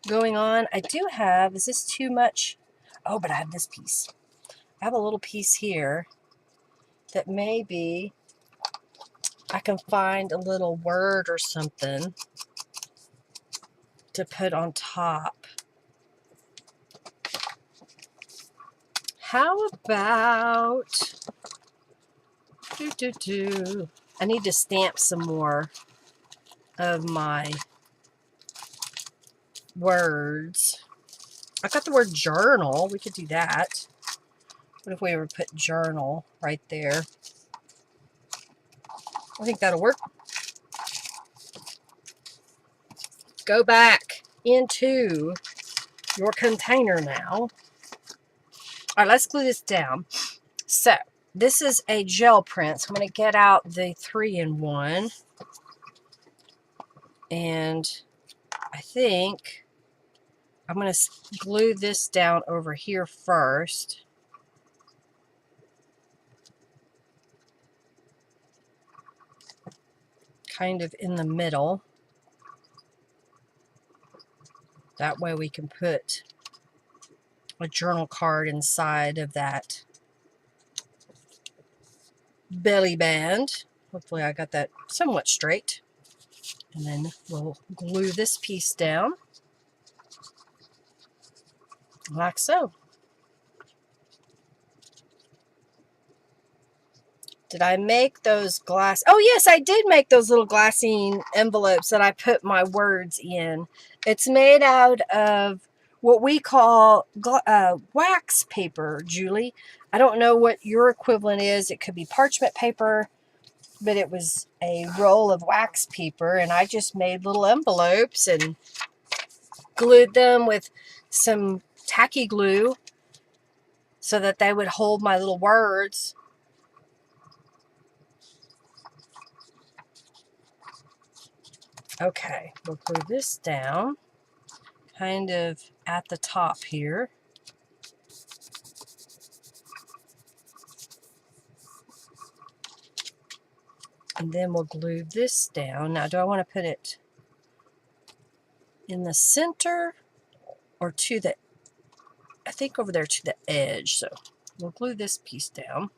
going on. I do have, is this too much? Oh, but I have this piece. I have a little piece here that maybe I can find a little word or something to put on top. How about I need to stamp some more of my words. I got the word journal. We could do that. What if we were to put journal right there? I think that'll work. Go back into your container now. All right, let's glue this down. So this is a gel print. So I'm going to get out the 3-in-1. And I think I'm going to glue this down over here first. Kind of in the middle. That way we can put a journal card inside of that belly band. Hopefully I got that somewhat straight. And then we'll glue this piece down like so. Did I make those glass? Oh yes, I did make those little glassine envelopes that I put my words in. It's made out of what we call wax paper, Julie. I don't know what your equivalent is. It could be parchment paper, but it was a roll of wax paper, and I just made little envelopes and glued them with some tacky glue so that they would hold my little words. Okay, we'll glue this down kind of at the top here. And then we'll glue this down. Now, do I want to put it in the center or to the, I think over there to the edge. So we'll glue this piece down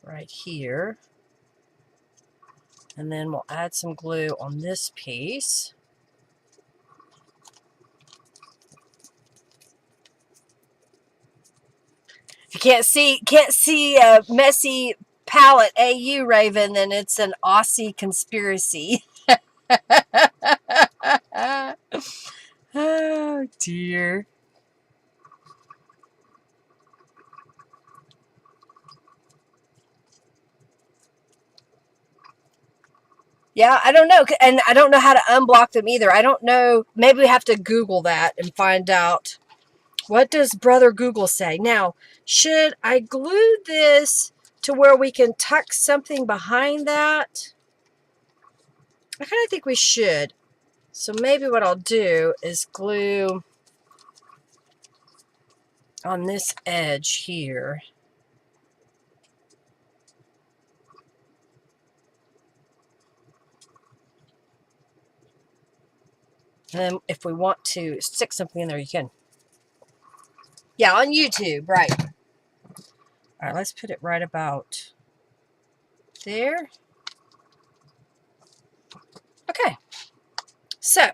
right here. And then we'll add some glue on this piece. If you can't see a messy palette AU, Raven, then it's an Aussie conspiracy. Oh dear. Yeah, I don't know. And I don't know how to unblock them either. I don't know. Maybe we have to Google that and find out. What does Brother Google say? Now, should I glue this to where we can tuck something behind that? I kind of think we should. So maybe what I'll do is glue on this edge here. And then if we want to stick something in there, you can. Yeah, on YouTube, right. All right, let's put it right about there. Okay. So,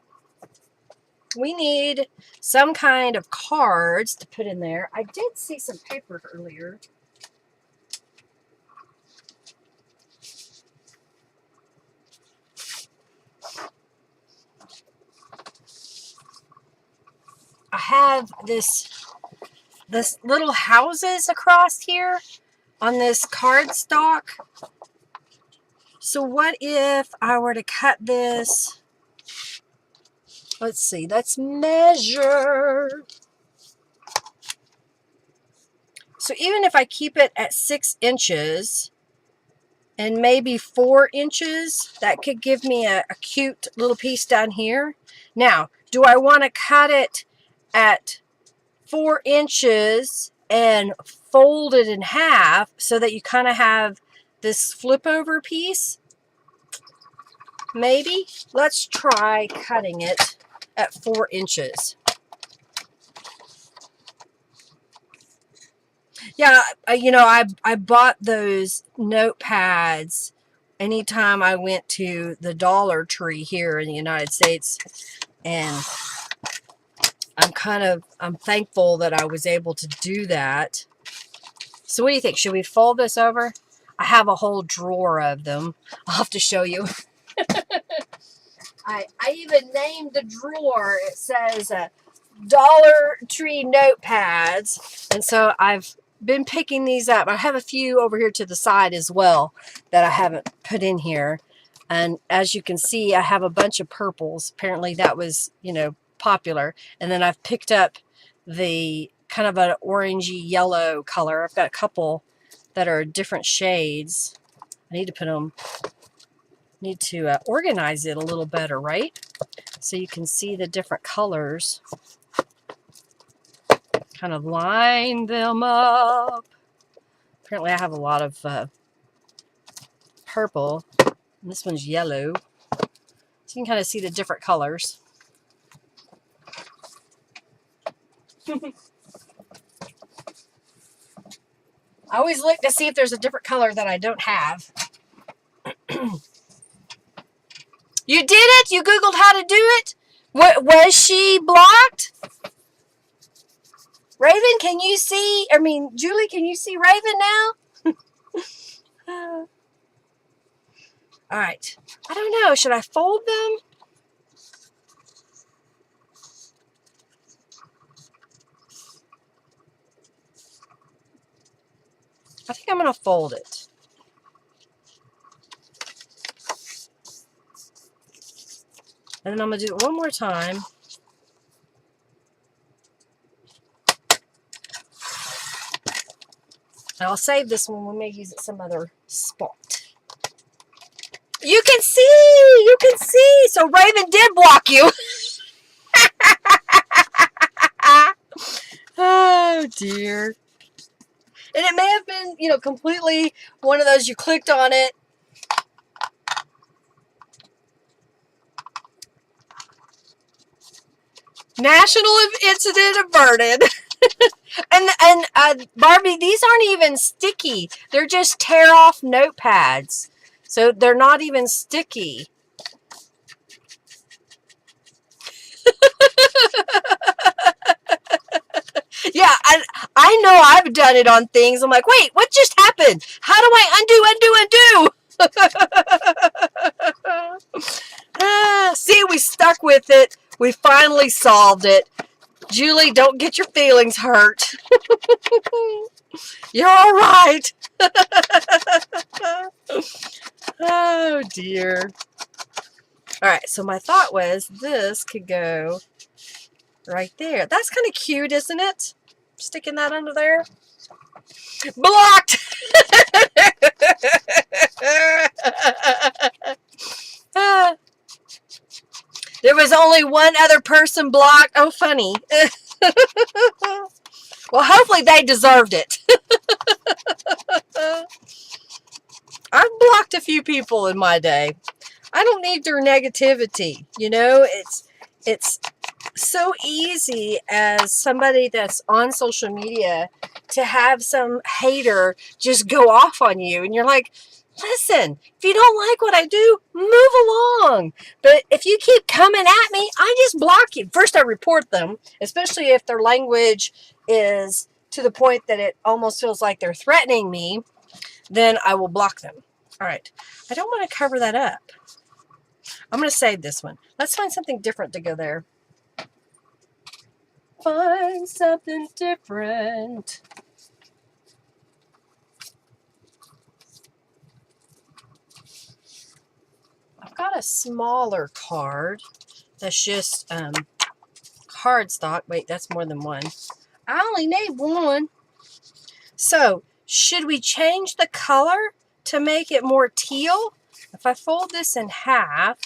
we need some kind of cards to put in there. I did see some paper earlier. I have this little houses across here on this cardstock. So what if I were to cut this? Let's see, let's measure. So even if I keep it at 6 inches and maybe 4 inches, that could give me a cute little piece down here. Now, do I want to cut it at 4 inches and fold it in half so that you kind of have this flip over piece? Maybe. Let's try cutting it at 4 inches. Yeah, you know, I bought those notepads anytime I went to the Dollar Tree here in the United States, and I'm thankful that I was able to do that. So what do you think? Should we fold this over? I have a whole drawer of them. I'll have to show you. I even named the drawer. It says Dollar Tree notepads, and so I've been picking these up. I have a few over here to the side as well that I haven't put in here, and as you can see, I have a bunch of purples. Apparently that was, you know, popular. And then I've picked up the kind of an orangey yellow color. I've got a couple that are different shades. I need to put them, need to organize it a little better, right? So you can see the different colors. Kind of line them up. Apparently I have a lot of purple. And this one's yellow. So you can kind of see the different colors. I always look to see if there's a different color that I don't have. You did it? You Googled how to do it? What, was she blocked? Raven, can you see? I mean, Julie, can you see Raven now? All right. I don't know. Should I fold them? I think I'm going to fold it. And then I'm going to do it one more time. And I'll save this one. We may use it some other spot. You can see! You can see! So Raven did block you. Oh, dear. And it may have been, you know, completely one of those you clicked on it. National incident averted. and Barbie, these aren't even sticky. They're just tear off notepads. So they're not even sticky. Yeah, I know I've done it on things. I'm like, wait, what just happened? How do I undo? See, we stuck with it. We finally solved it. Julie, don't get your feelings hurt. You're all right. Oh, dear. All right, so my thought was this could go right there. That's kind of cute, isn't it? Sticking that under there. Blocked! There was only one other person blocked. Oh, funny. Well, hopefully they deserved it. I've blocked a few people in my day. I don't need their negativity. You know, it's so easy as somebody that's on social media to have some hater just go off on you. And you're like, listen, if you don't like what I do, move along. But if you keep coming at me, I just block you. First, I report them, especially if their language is to the point that it almost feels like they're threatening me. Then I will block them. All right. I don't want to cover that up. I'm going to save this one. Let's find something different to go there. Find something different. I've got a smaller card that's just cardstock. Wait, that's more than one. I only need one. So should we change the color to make it more teal? If I fold this in half,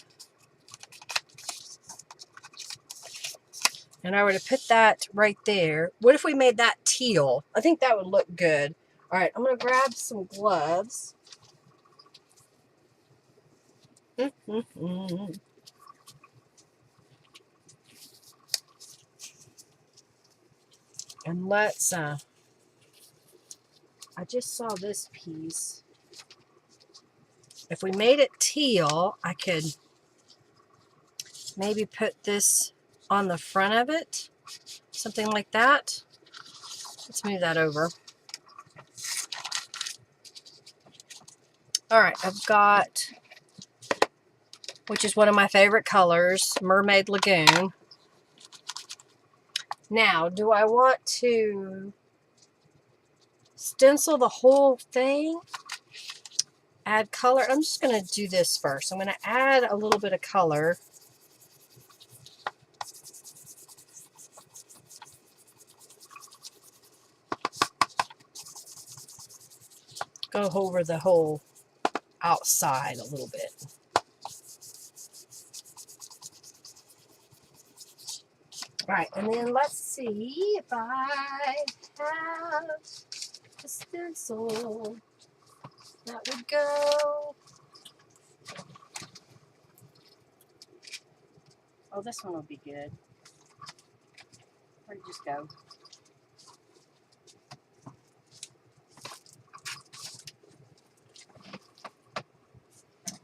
and I were to put that right there, what if we made that teal? I think that would look good. All right, I'm going to grab some gloves. And let's, I just saw this piece. If we made it teal, I could maybe put this on the front of it. Something like that. Let's move that over. All right, I've got, which is one of my favorite colors, Mermaid Lagoon. Now, do I want to stencil the whole thing? Add color. I'm just going to do this first. I'm going to add a little bit of color. Go over the whole outside a little bit. All right, and then let's see if I have a stencil that would go. Oh, this one will be good. Where'd it just go?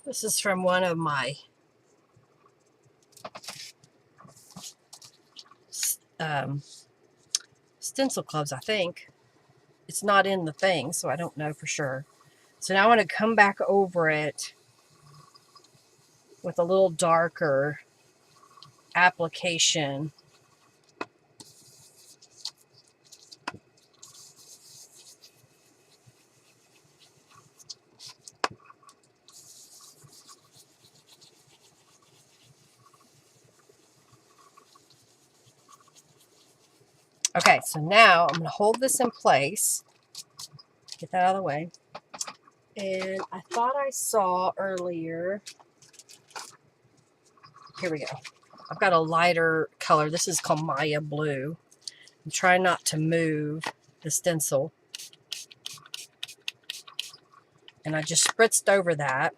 This is from one of my stencil clubs, I think. It's not in the thing, so I don't know for sure. So now I want to come back over it with a little darker application. Okay, so now I'm going to hold this in place. Get that out of the way. And I thought I saw earlier. Here we go. I've got a lighter color. This is called Maya Blue. I'm trying not to move the stencil. And I just spritzed over that.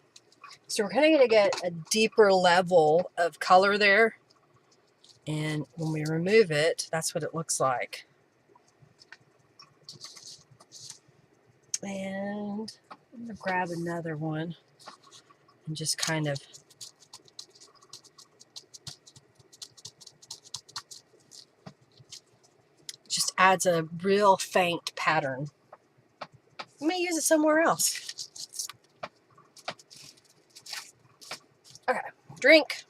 So we're kind of going to get a deeper level of color there. And when we remove it, that's what it looks like. And I'm going to grab another one and just kind of just adds a real faint pattern. I may use it somewhere else. Okay, drink.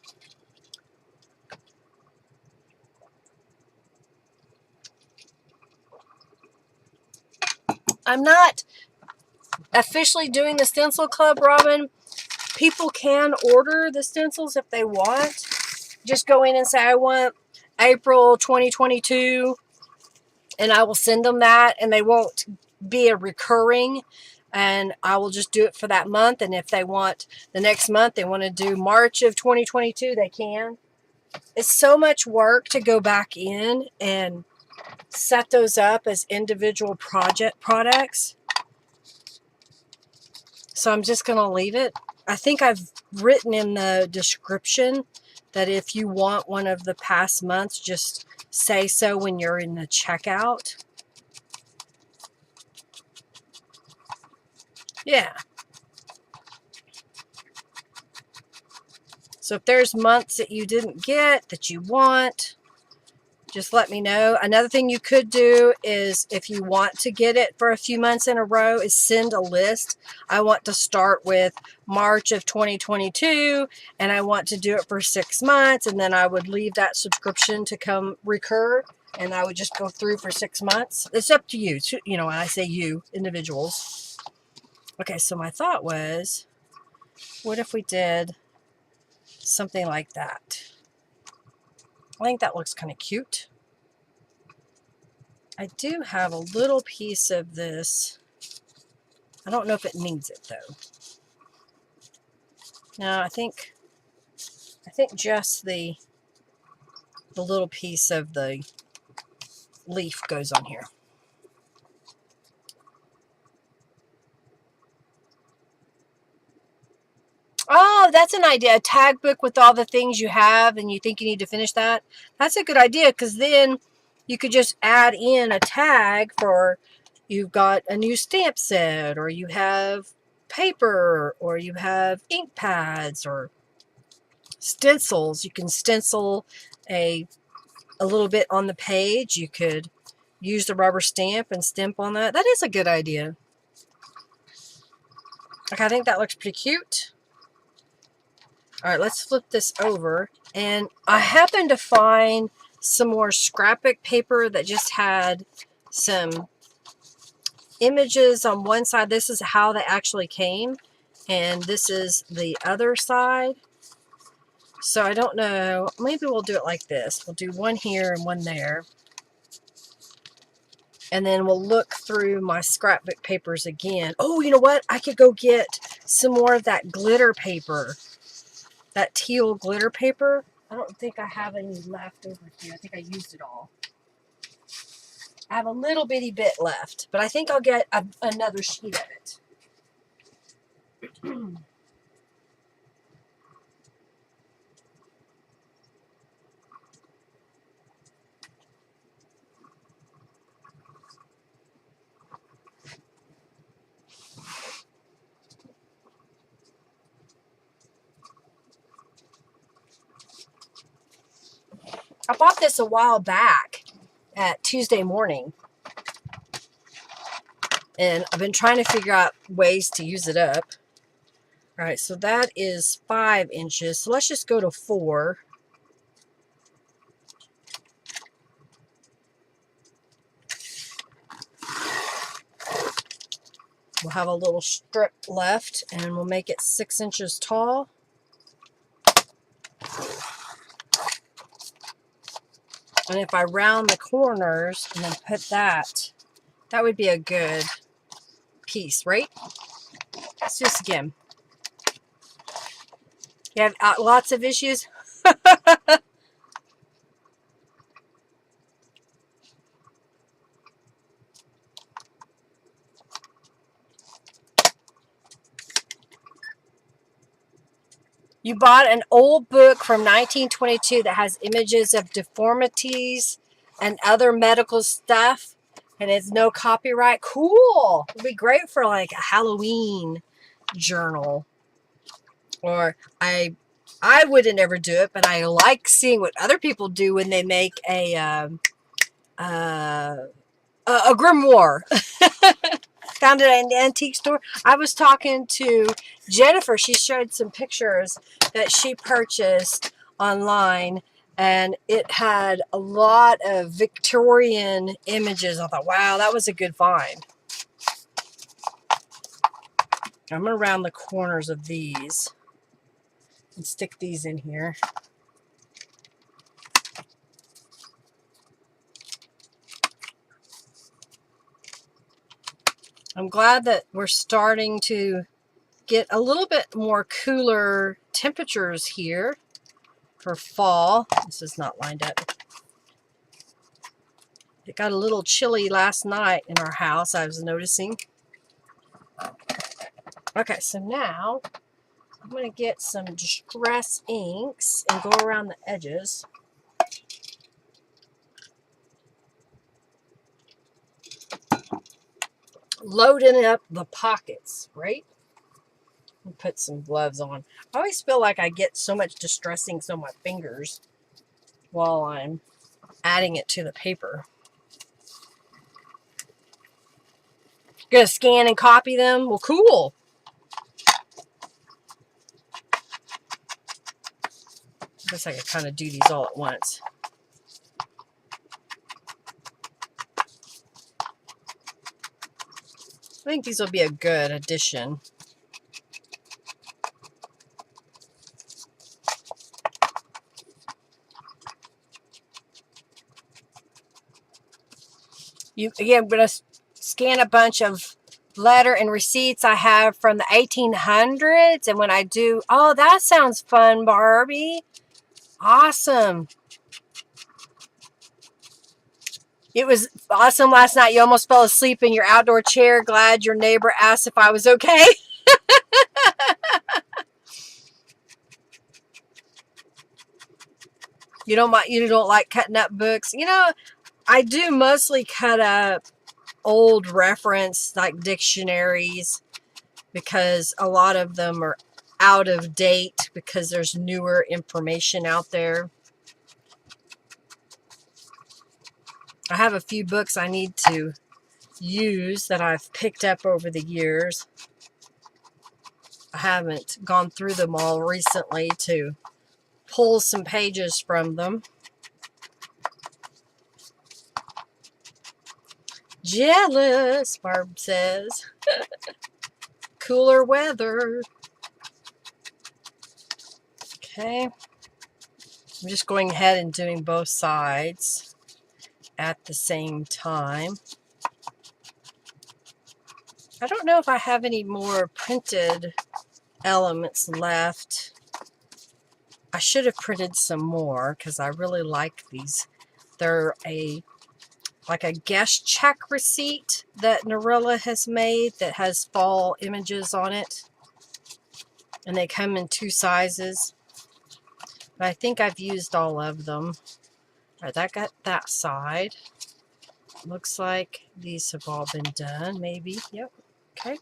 I'm not officially doing the stencil club, Robin. People can order the stencils if they want. Just go in and say, I want April 2022, and I will send them that, and they won't be a recurring, and I will just do it for that month. And if they want the next month, they want to do March of 2022, they can. It's so much work to go back in and set those up as individual products. So I'm just going to leave it. I think I've written in the description that if you want one of the past months, just say so when you're in the checkout. Yeah. So if there's months that you didn't get that you want, just let me know. Another thing you could do is, if you want to get it for a few months in a row, is send a list. I want to start with March of 2022, and I want to do it for 6 months, and then I would leave that subscription to come recur, and I would just go through for 6 months. It's up to you. You know, when I say you, individuals. Okay, so my thought was, what if we did something like that? I think that looks kind of cute. I do have a little piece of this. I don't know if it needs it though. No, I think just the little piece of the leaf goes on here. Oh, that's an idea. A tag book with all the things you have and you think you need to finish that. That's a good idea, because then you could just add in a tag for you've got a new stamp set, or you have paper, or you have ink pads, or stencils. You can stencil a little bit on the page. You could use the rubber stamp and stamp on that. That is a good idea. Okay, I think that looks pretty cute. All right, let's flip this over. And I happened to find some more scrapbook paper that just had some images on one side. This is how they actually came, and this is the other side. So I don't know, maybe we'll do it like this. We'll do one here and one there. And then we'll look through my scrapbook papers again. Oh, you know what? I could go get some more of that glitter paper. That teal glitter paper. I don't think I have any left over here. I think I used it all. I have a little bitty bit left, but I think I'll get another sheet of it. I bought this a while back at Tuesday morning, and I've been trying to figure out ways to use it up. All right, so that is 5 inches. So let's just go to 4. We'll have a little strip left, and we'll make it 6 inches tall. And if I round the corners and then put that, that would be a good piece, right? Let's just again. You have lots of issues? You bought an old book from 1922 that has images of deformities and other medical stuff, and it's no copyright. Cool. It'd be great for like a Halloween journal. Or I wouldn't ever do it, but I like seeing what other people do when they make a grimoire. Found it at an antique store. I was talking to Jennifer. She showed some pictures that she purchased online, and it had a lot of Victorian images. I thought, wow, that was a good find. I'm going to round the corners of these and stick these in here. I'm glad that we're starting to get a little bit more cooler temperatures here for fall. This is not lined up. It got a little chilly last night in our house, I was noticing. Okay, so now I'm going to get some distress inks and go around the edges. Loading up the pockets, right? And put some gloves on. I always feel like I get so much distress inks on my fingers while I'm adding it to the paper. Gonna scan and copy them? Well, cool. I guess I could kind of do these all at once. I think these will be a good addition. Again, I'm going to scan a bunch of letter and receipts I have from the 1800s. And when I do, oh, that sounds fun, Barbie. Awesome. It was awesome last night. You almost fell asleep in your outdoor chair. Glad your neighbor asked if I was okay. You don't like cutting up books. You know, I do mostly cut up old reference like dictionaries because a lot of them are out of date because there's newer information out there. I have a few books I need to use that I've picked up over the years. I haven't gone through them all recently to pull some pages from them. Jealous, Barb says. Cooler weather. Okay. I'm just going ahead and doing both sides at the same time. I don't know if I have any more printed elements left. I should have printed some more because I really like these. They're like a guest check receipt that Narilla has made that has fall images on it. And they come in 2 sizes. But I think I've used all of them. All right, that got that side. Looks like these have all been done, maybe. Yep. Okay.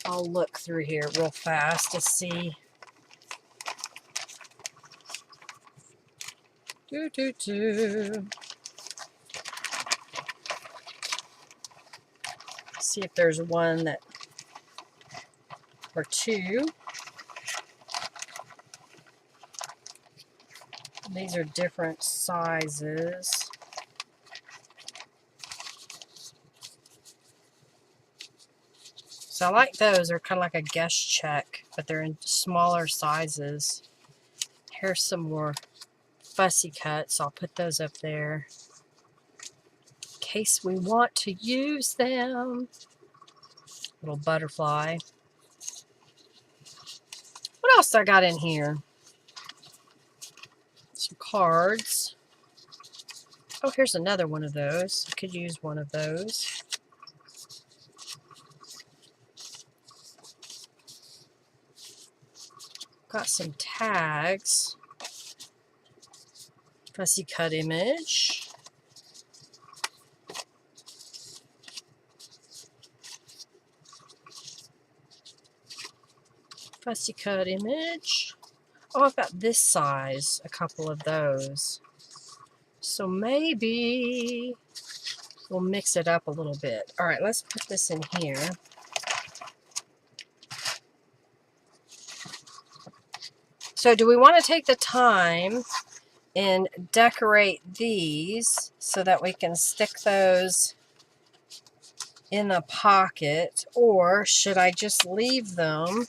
I'll look through here real fast to see. See if there's one that, or two. These are different sizes. So I like those. They're kind of like a guest check, but they're in smaller sizes. Here's some more fussy cuts. I'll put those up there in case we want to use them. Little butterfly. What else I got in here? Some cards. Oh, here's another one of those. I could use one of those. Got some tags. Fussy cut image. Fussy cut image. Oh, I've got this size, a couple of those. So maybe we'll mix it up a little bit. All right, let's put this in here. So do we want to take the time and decorate these so that we can stick those in the pocket, or should I just leave them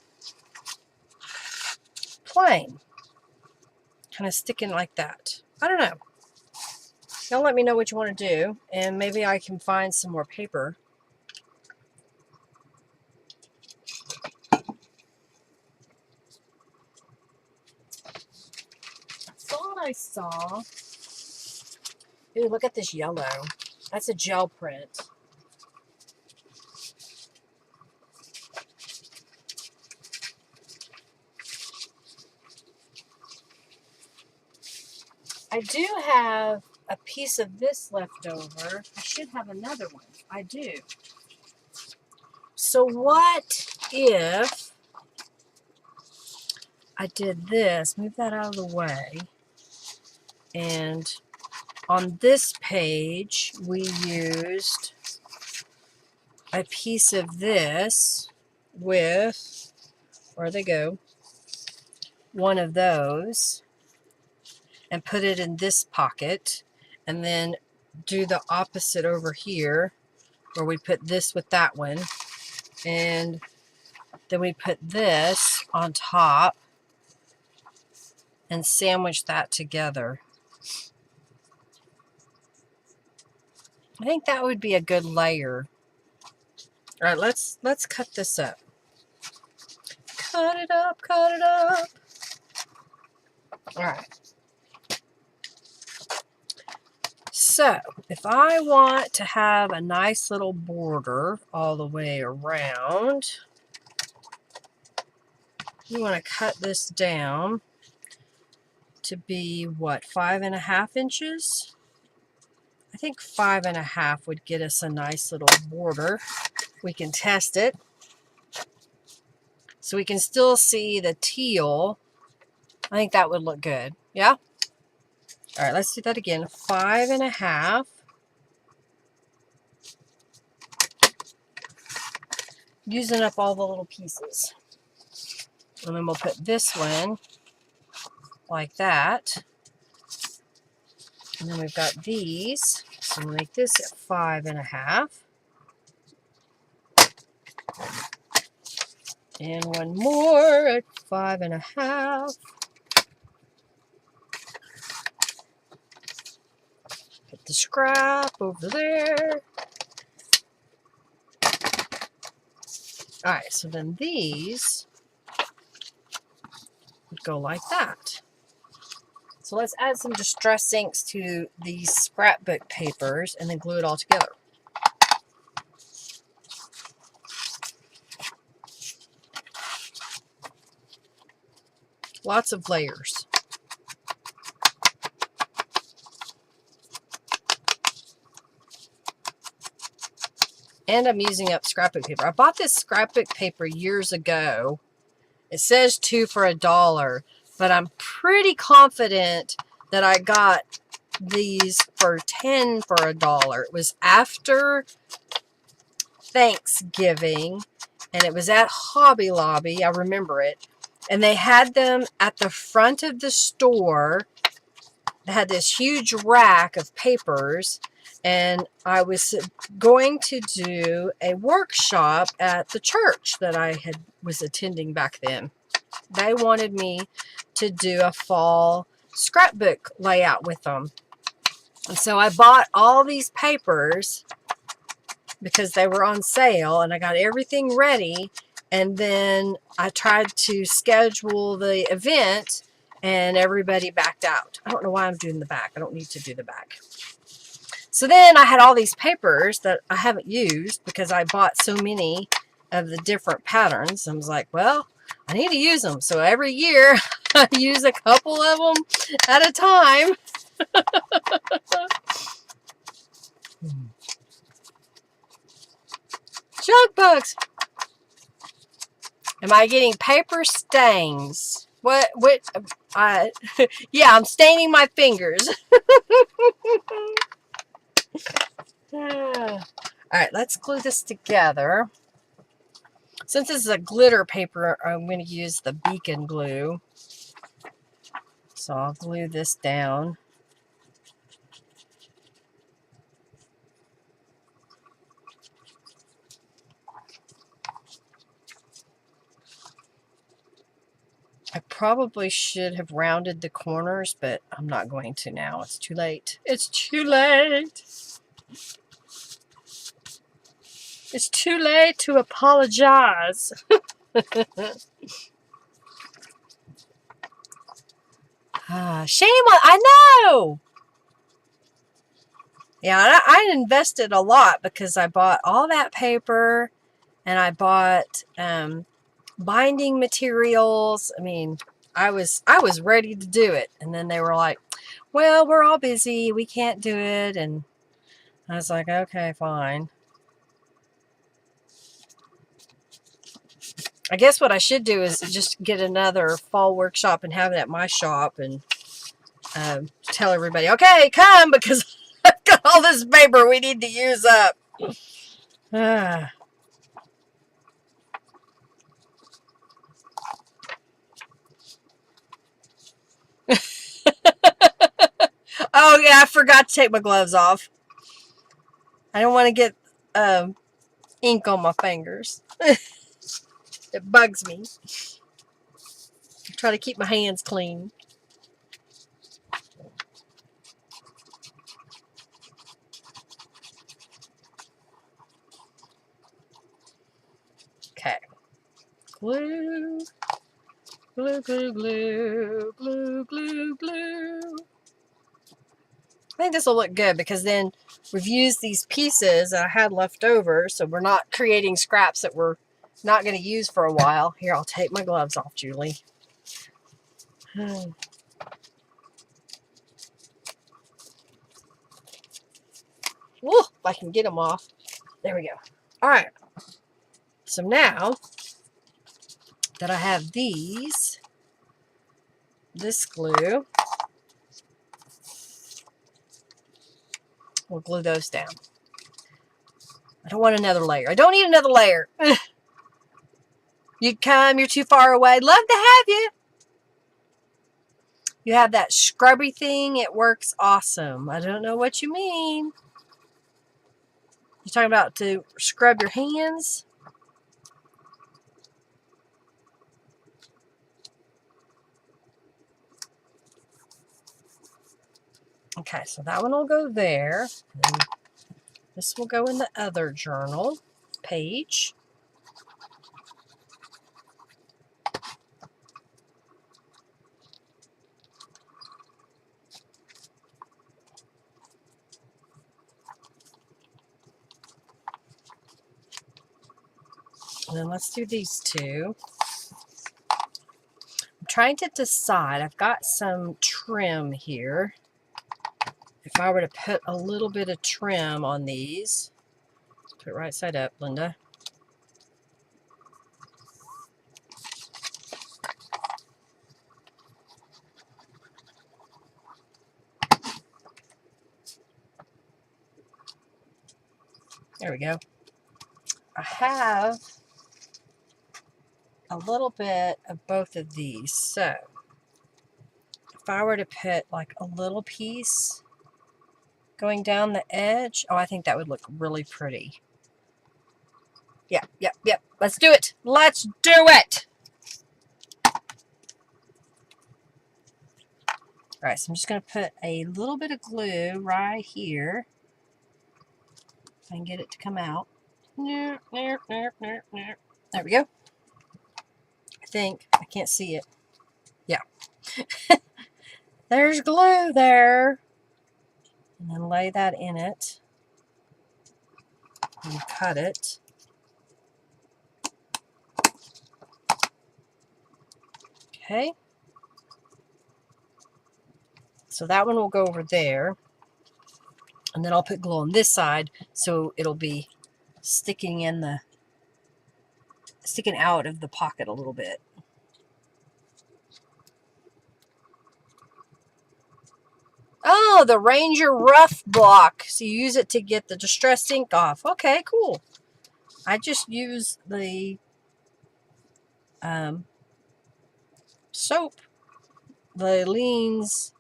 plain, kind of sticking like that? I don't know. Y'all let me know what you want to do, and maybe I can find some more paper. I saw. Ooh, look at this yellow. That's a gel print. I do have a piece of this left over. I should have another one. I do. So what if I did this? Move that out of the way. And on this page, we used a piece of this with, where they go, one of those, and put it in this pocket, and then do the opposite over here, where we put this with that one, and then we put this on top and sandwich that together. I think that would be a good layer. All right, let's cut this up. Cut it up, cut it up. All right. So, if I want to have a nice little border all the way around, you want to cut this down to be, what, 5.5 inches? I think 5.5 would get us a nice little border. We can test it. So we can still see the teal. I think that would look good. Yeah? All right, let's do that again. 5.5. Using up all the little pieces. And then we'll put this one like that. And then we've got these. So we'll make this at 5.5. And one more at 5.5. Put the scrap over there. Alright, so then these would go like that. So let's add some distress inks to these scrapbook papers and then glue it all together. Lots of layers. And I'm using up scrapbook paper. I bought this scrapbook paper years ago. It says 2 for $1, but I'm pretty confident that I got these for 10 for $1. It was after Thanksgiving, and it was at Hobby Lobby. I remember it. And they had them at the front of the store. They had this huge rack of papers, and I was going to do a workshop at the church that I was attending back then. They wanted me to do a fall scrapbook layout with them. And so I bought all these papers because they were on sale, and I got everything ready. And then I tried to schedule the event, and everybody backed out. I don't know why I'm doing the back. I don't need to do the back. So then I had all these papers that I haven't used because I bought so many of the different patterns. I was like, well, I need to use them. So every year I use a couple of them at a time. Junk bugs. Am I getting paper stains? What, yeah, I'm staining my fingers. All right, let's glue this together. Since this is a glitter paper, I'm going to use the beacon glue. So I'll glue this down. I probably should have rounded the corners, but I'm not going to now. It's too late. It's too late. It's too late to apologize. Shame on, I know. Yeah, I invested a lot because I bought all that paper and I bought binding materials. I mean, I was ready to do it, and then they were like, well, we're all busy, we can't do it. And I was like, okay, fine. I guess what I should do is just get another fall workshop and have it at my shop and tell everybody, okay, come, because I've got all this paper we need to use up. Oh, yeah, I forgot to take my gloves off. I don't want to get ink on my fingers. It bugs me. I try to keep my hands clean. Glue, glue, glue, glue, glue, glue, glue. I think this will look good because then we've used these pieces that I had left over, so we're not creating scraps that we're not going to use for a while. Here, I'll take my gloves off, Julie. Woo, if I can get them off. There we go. All right. So now that I have this glue, we'll glue those down. I don't want another layer. I don't need another layer. You'd come, you're too far away. Love to have you. You have that scrubby thing. It works awesome. I don't know what you mean. You're talking about to scrub your hands? Okay, so that one will go there. And this will go in the other journal page. And then let's do these two. I'm trying to decide. I've got some trim here. If I were to put a little bit of trim on these, put it right side up, Linda. There we go. I have a little bit of both of these. So if I were to put like a little piece going down the edge, oh, I think that would look really pretty. Yep. Let's do it. Let's do it. All right, so I'm just going to put a little bit of glue right here. If I can get it to come out. There we go. I think. I can't see it. Yeah. There's glue there. And then lay that in it. And cut it. Okay. So that one will go over there. And then I'll put glue on this side so it'll be sticking out of the pocket a little bit. Oh, the Ranger Rough Block. So you use it to get the distressed ink off. Okay, cool. I just use the soap, the Leans,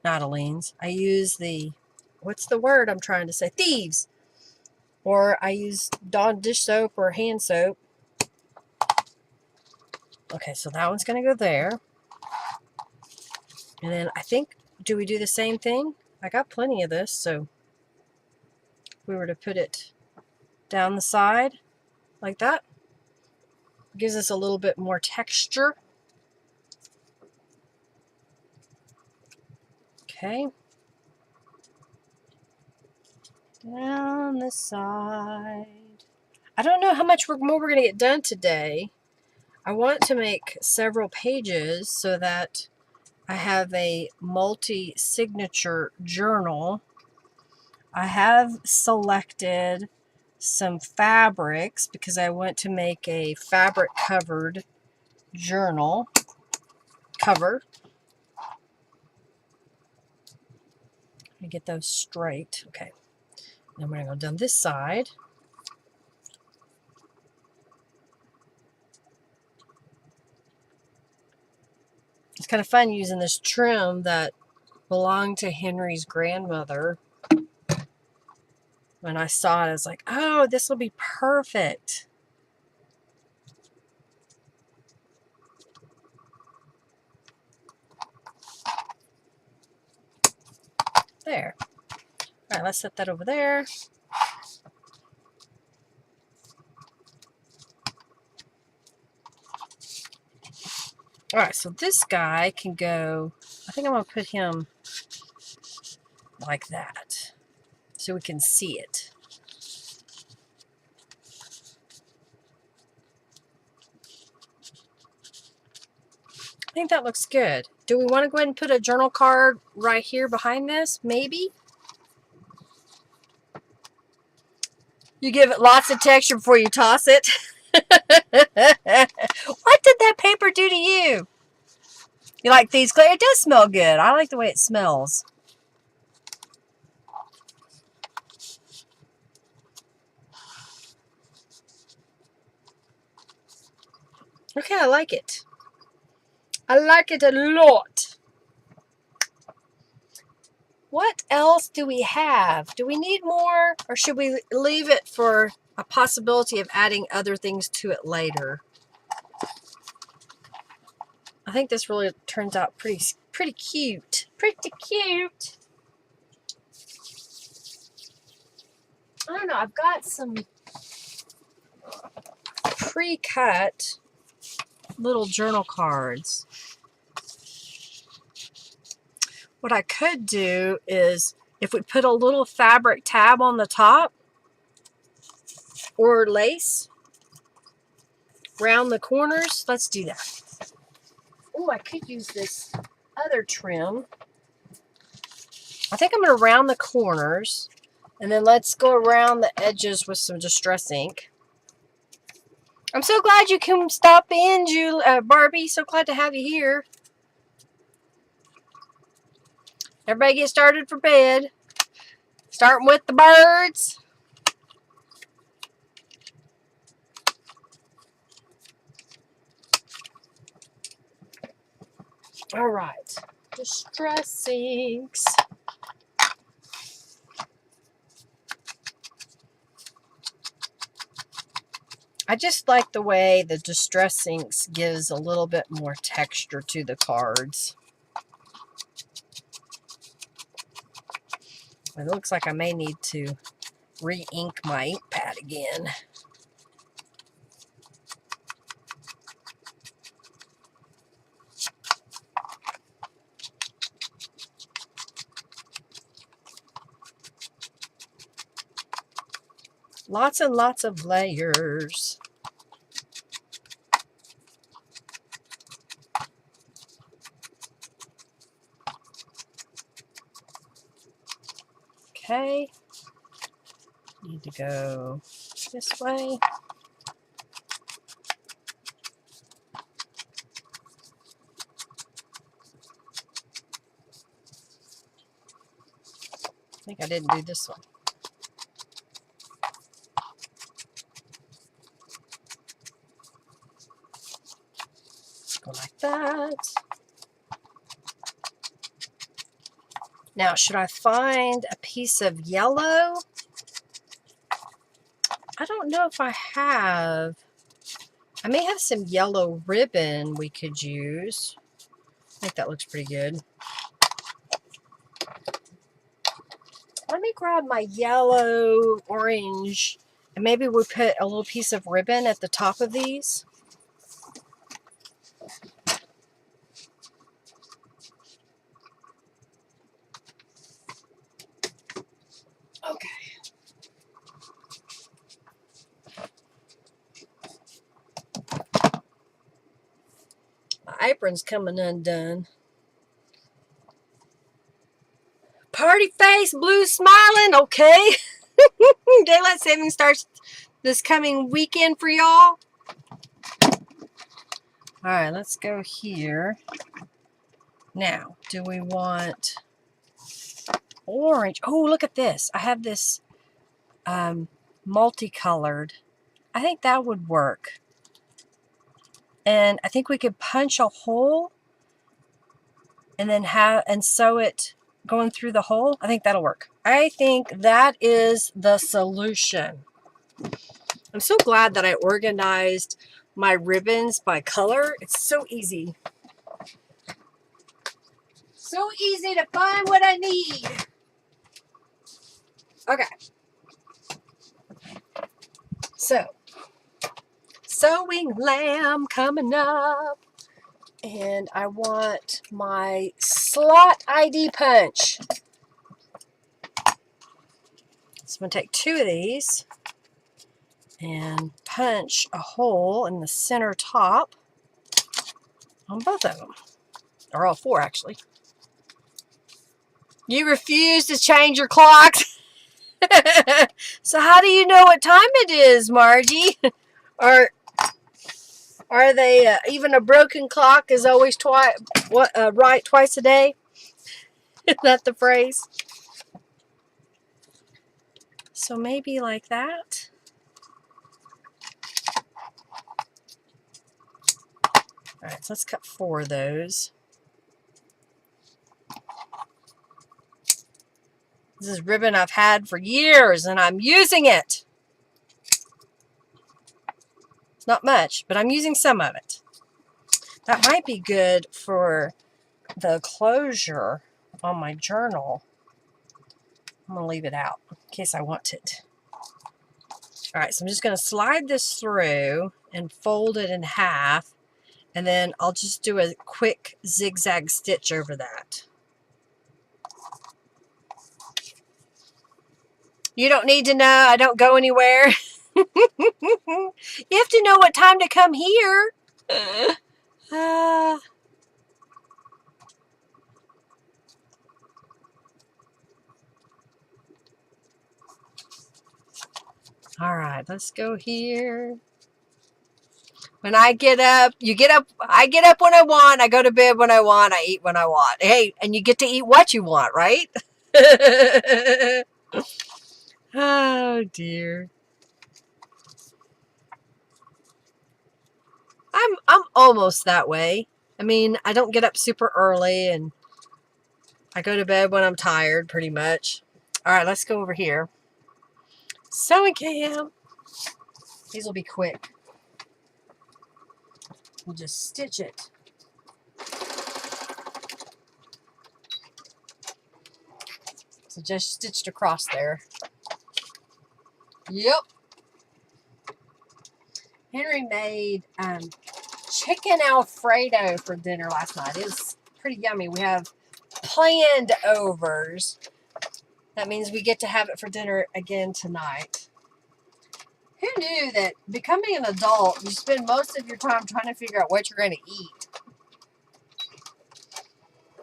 not Aleene's. I use the, what's the word I'm trying to say? Thieves. Or I use Dawn dish soap or hand soap. Okay, so that one's going to go there. And then I think, do we do the same thing? I got plenty of this, so if we were to put it down the side like that, it gives us a little bit more texture. Okay. Down the side. I don't know how much more we're going to get done today. I want to make several pages so that I have a multi-signature journal. I have selected some fabrics because I want to make a fabric covered journal cover. Let me get those straight. Okay. Then we're going to go down this side. It's kind of fun using this trim that belonged to Henry's grandmother. When I saw it, I was like, oh, this will be perfect. There. All right, let's set that over there. All right, so this guy can go, I think I'm going to put him like that so we can see it. I think that looks good. Do we want to go ahead and put a journal card right here behind this? Maybe. You give it lots of texture before you toss it. What did that paper do to you? You like these? It does smell good. I like the way it smells. Okay, I like it. I like it a lot. What else do we have? Do we need more, or should we leave it for a possibility of adding other things to it later? I think this really turns out pretty cute. Pretty cute. I don't know. I've got some pre-cut little journal cards. What I could do is, if we put a little fabric tab on the top or lace around the corners, let's do that. Oh, I could use this other trim. I think I'm going to round the corners, and then let's go around the edges with some distress ink. I'm so glad you can stop in, Barbie. So glad to have you here. Everybody get started for bed. Starting with the birds. All right. Distress inks. I just like the way the distress inks gives a little bit more texture to the cards. It looks like I may need to re-ink my ink pad again. Lots and lots of layers. Okay. Need to go this way. I think I didn't do this one. Go like that. Now, should I find a piece of yellow? I don't know if I have. I may have some yellow ribbon we could use. I think that looks pretty good. Let me grab my yellow, orange, and maybe we'll put a little piece of ribbon at the top of these. Okay. My apron's coming undone. Party face, blue smiling, okay. Daylight savings starts this coming weekend for y'all. All right, let's go here. Now, do we want orange? Oh, look at this. I have this multicolored. I think that would work. And I think we could punch a hole and then sew it going through the hole. I think that'll work. I think that is the solution. I'm so glad that I organized my ribbons by color. It's so easy. So easy to find what I need. Okay. So, sewing lamb coming up. And I want my slot ID punch. So I'm going to take 2 of these and punch a hole in the center top on both of them. Or all 4, actually. You refuse to change your clocks? So how do you know what time it is, Margie? Or are they even a broken clock is always right twice a day? Isn't that the phrase? So maybe like that. All right, so let's cut 4 of those. This is ribbon I've had for years, and I'm using it. It's not much, but I'm using some of it. That might be good for the closure on my journal. I'm going to leave it out in case I want it. All right, so I'm just going to slide this through and fold it in half, and then I'll just do a quick zigzag stitch over that. You don't need to know. I don't go anywhere. You have to know what time to come here. All right, let's go here. When I get up, you get up. I get up when I want. I go to bed when I want. I eat when I want. Hey, and you get to eat what you want, right? Oh, dear. I'm almost that way. I mean, I don't get up super early, and I go to bed when I'm tired, pretty much. All right, let's go over here. Sewing cam. These will be quick. We'll just stitch it. So just stitched across there. Yep. Henry made chicken Alfredo for dinner last night. It was pretty yummy. We have planned overs. That means we get to have it for dinner again tonight. Who knew that becoming an adult, you spend most of your time trying to figure out what you're going to eat?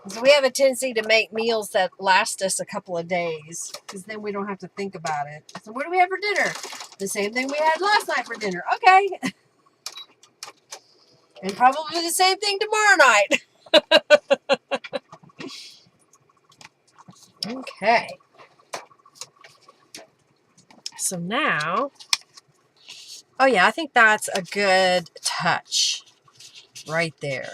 So we have a tendency to make meals that last us a couple of days, because then we don't have to think about it. So what do we have for dinner? The same thing we had last night for dinner. Okay. And probably the same thing tomorrow night. Okay. So now, oh yeah, I think that's a good touch right there.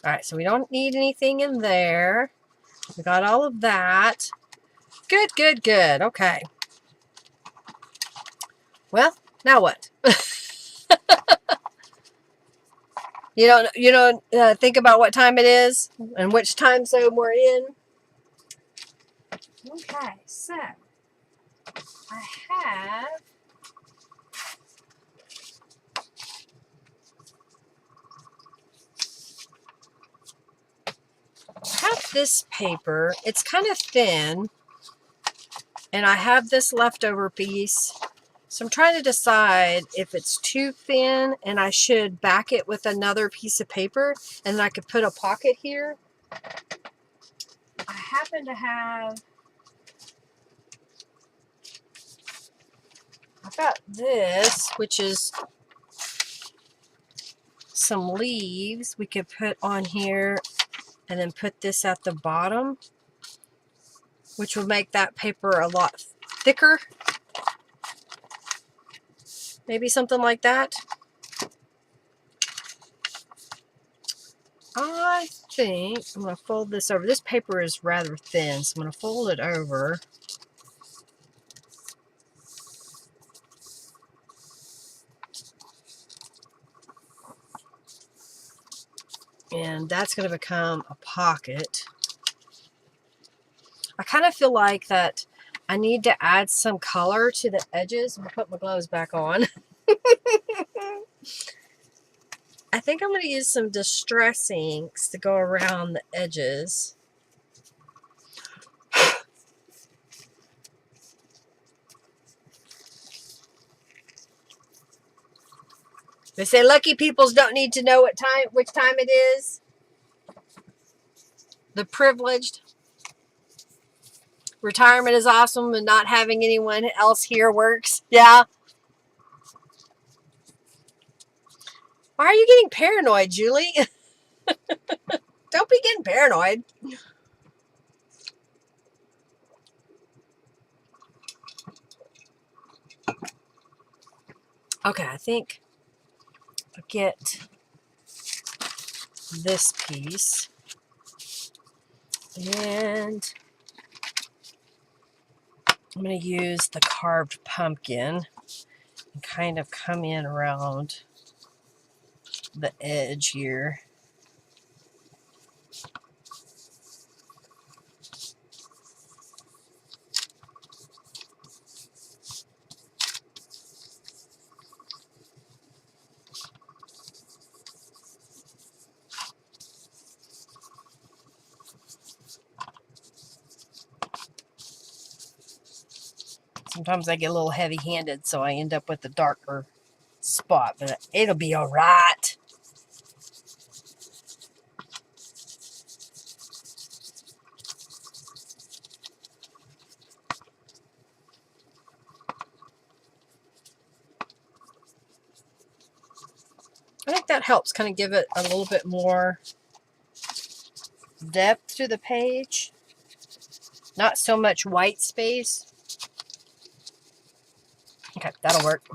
All right, so we don't need anything in there. We got all of that. Good, good, good. Okay. Well, now what? You don't think about what time it is and which time zone we're in. Okay, so I have this paper. It's kind of thin, and I have this leftover piece. So I'm trying to decide if it's too thin and I should back it with another piece of paper, and then I could put a pocket here. I happen to have, I've got this, which is some leaves we could put on here, and then put this at the bottom, which will make that paper a lot thicker. Maybe something like that. I think I'm going to fold this over. This paper is rather thin, so I'm going to fold it over. And that's going to become a pocket. I kind of feel like that I need to add some color to the edges. I'm going to put my gloves back on. I think I'm going to use some Distress inks to go around the edges. They say lucky peoples don't need to know which time it is. The privileged. Retirement is awesome, and not having anyone else here works. Yeah. Why are you getting paranoid, Julie? Don't be getting paranoid. Okay, I think I'll get this piece. And I'm going to use the carved pumpkin and kind of come in around the edge here. Sometimes I get a little heavy-handed, so I end up with a darker spot, but it'll be all right. I think that helps kind of give it a little bit more depth to the page. Not so much white space. Okay, that'll work.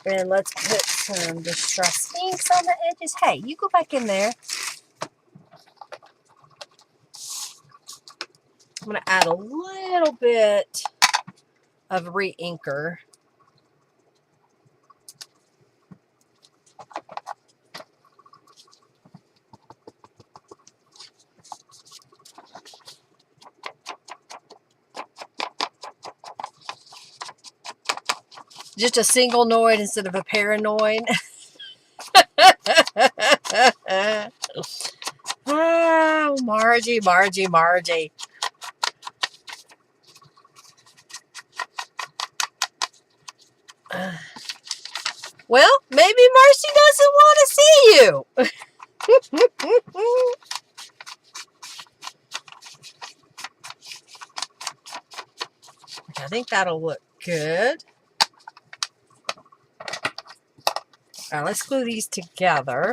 And let's put some Distress inks on the edges. Hey, you go back in there. I'm going to add a little bit of re-inker. Just a single noid instead of a paranoid. Oh, Margie, Margie, Margie. Well, maybe Marcy doesn't want to see you. I think that'll look good. All right, let's glue these together.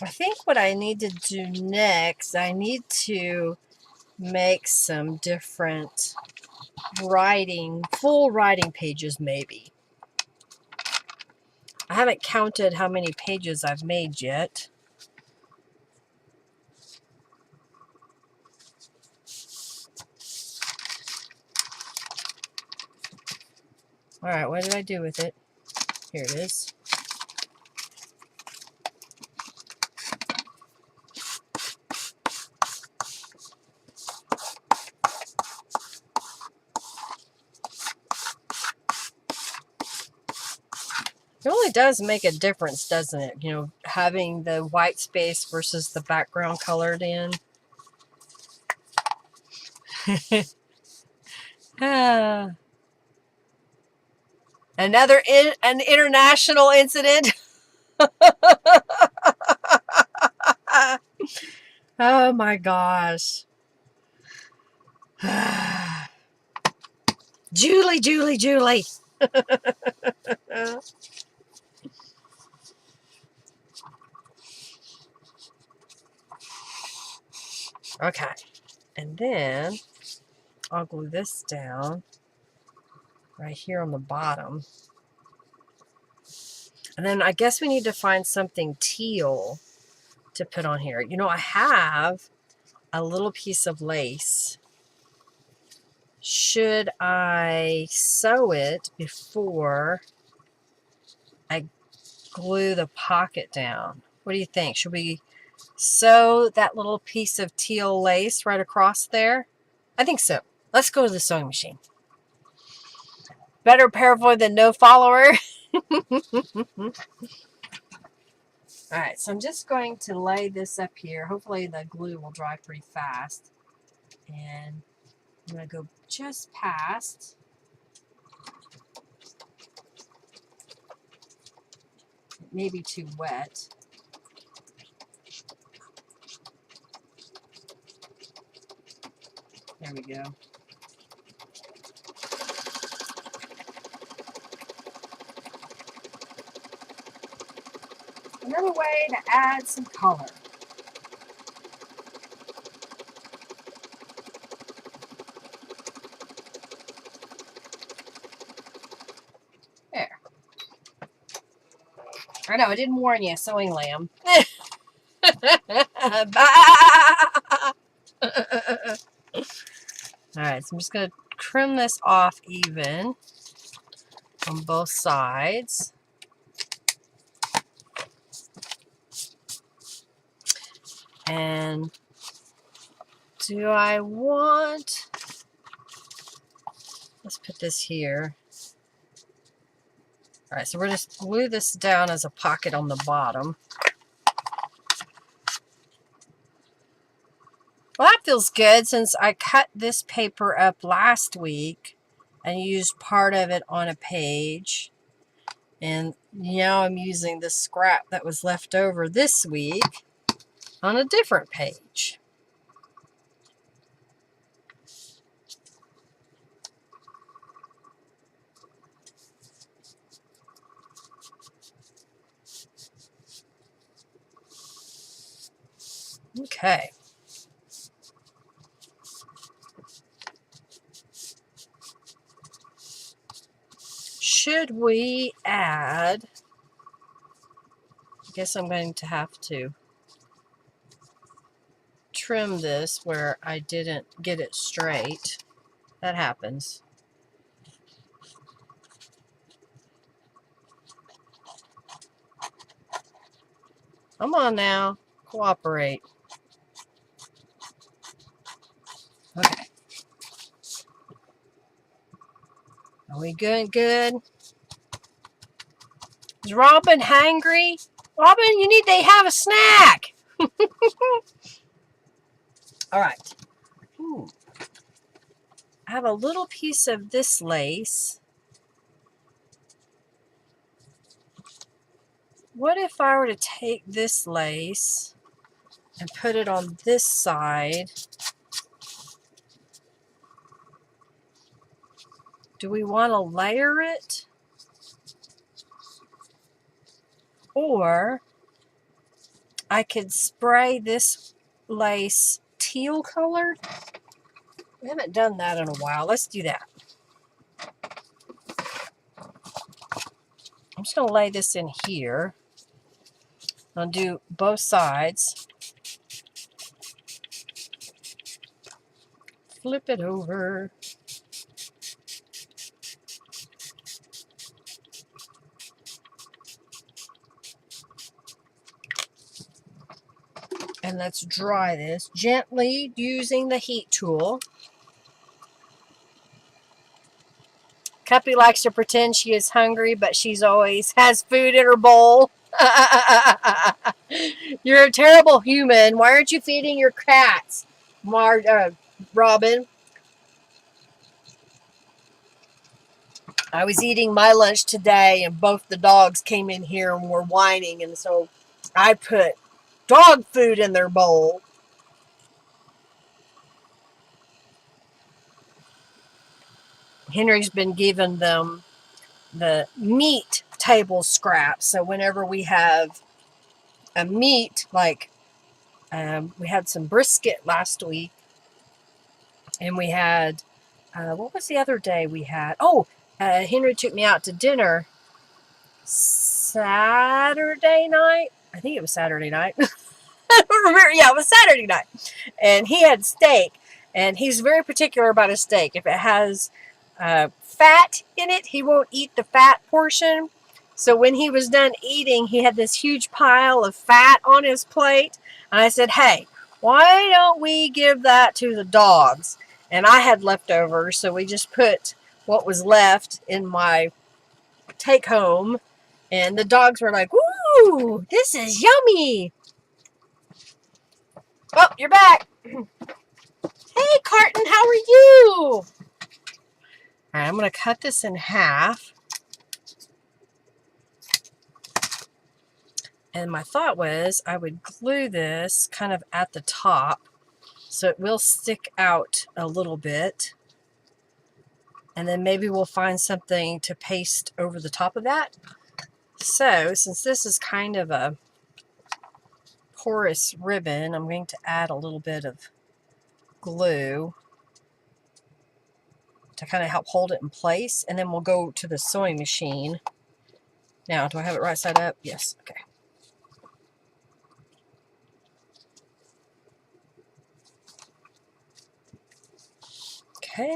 I think what I need to do next, I need to make some different full writing pages maybe. I haven't counted how many pages I've made yet. All right, what did I do with it? Here it is. It really does make a difference, doesn't it? You know, having the white space versus the background colored in. Another an international incident. Oh my gosh. Julie, Julie, Julie. Okay. And then I'll glue this down right here on the bottom. And then I guess we need to find something teal to put on here. You know, I have a little piece of lace. Should I sew it before I glue the pocket down. What do you think? Should we sew that little piece of teal lace right across there? I think so. Let's go to the sewing machine. Better paranoid than no follower. Alright, so I'm just going to lay this up here. Hopefully the glue will dry pretty fast. And I'm going to go just past. It may be too wet. There we go. Another way to add some color. There. I know, I didn't warn you, sewing lamb. Alright, so I'm just going to trim this off even on both sides. And do I want, let's put this here. All right, so we're just glue this down as a pocket on the bottom. Well, that feels good since I cut this paper up last week and used part of it on a page. And now I'm using the scrap that was left over this week on a different page. Okay. Should we add, I guess I'm going to have to trim this where I didn't get it straight. That happens. Come on now, cooperate. Okay. Are we going good? Is Robin hungry? Robin, you need to have a snack. All right. Ooh. I have a little piece of this lace. What if I were to take this lace and put it on this side? Do we want to layer it? Or I could spray this lace teal color. We haven't done that in a while. Let's do that. I'm just going to lay this in here. I'll do both sides. Flip it over. And let's dry this gently using the heat tool. Cuppy likes to pretend she is hungry, but she's always has food in her bowl. You're a terrible human. Why aren't you feeding your cats, Robin? I was eating my lunch today, and both the dogs came in here and were whining, and so I put dog food in their bowl. Henry's been giving them the meat table scraps. So whenever we have a meat, like we had some brisket last week, and we had, what was the other day we had? Oh, Henry took me out to dinner Saturday night. I think it was Saturday night. I don't remember. Yeah, it was Saturday night. And he had steak. And he's very particular about his steak. If it has fat in it, he won't eat the fat portion. So when he was done eating, he had this huge pile of fat on his plate. And I said, hey, why don't we give that to the dogs? And I had leftovers, so we just put what was left in my take home. And the dogs were like, "Ooh, this is yummy." Oh, you're back. Hey, Carton, how are you? All right, I'm going to cut this in half. And my thought was I would glue this kind of at the top so it will stick out a little bit. And then maybe we'll find something to paste over the top of that. So since this is kind of a porous ribbon, I'm going to add a little bit of glue to kind of help hold it in place. And then we'll go to the sewing machine. Now, do I have it right side up? Yes. Okay. Okay.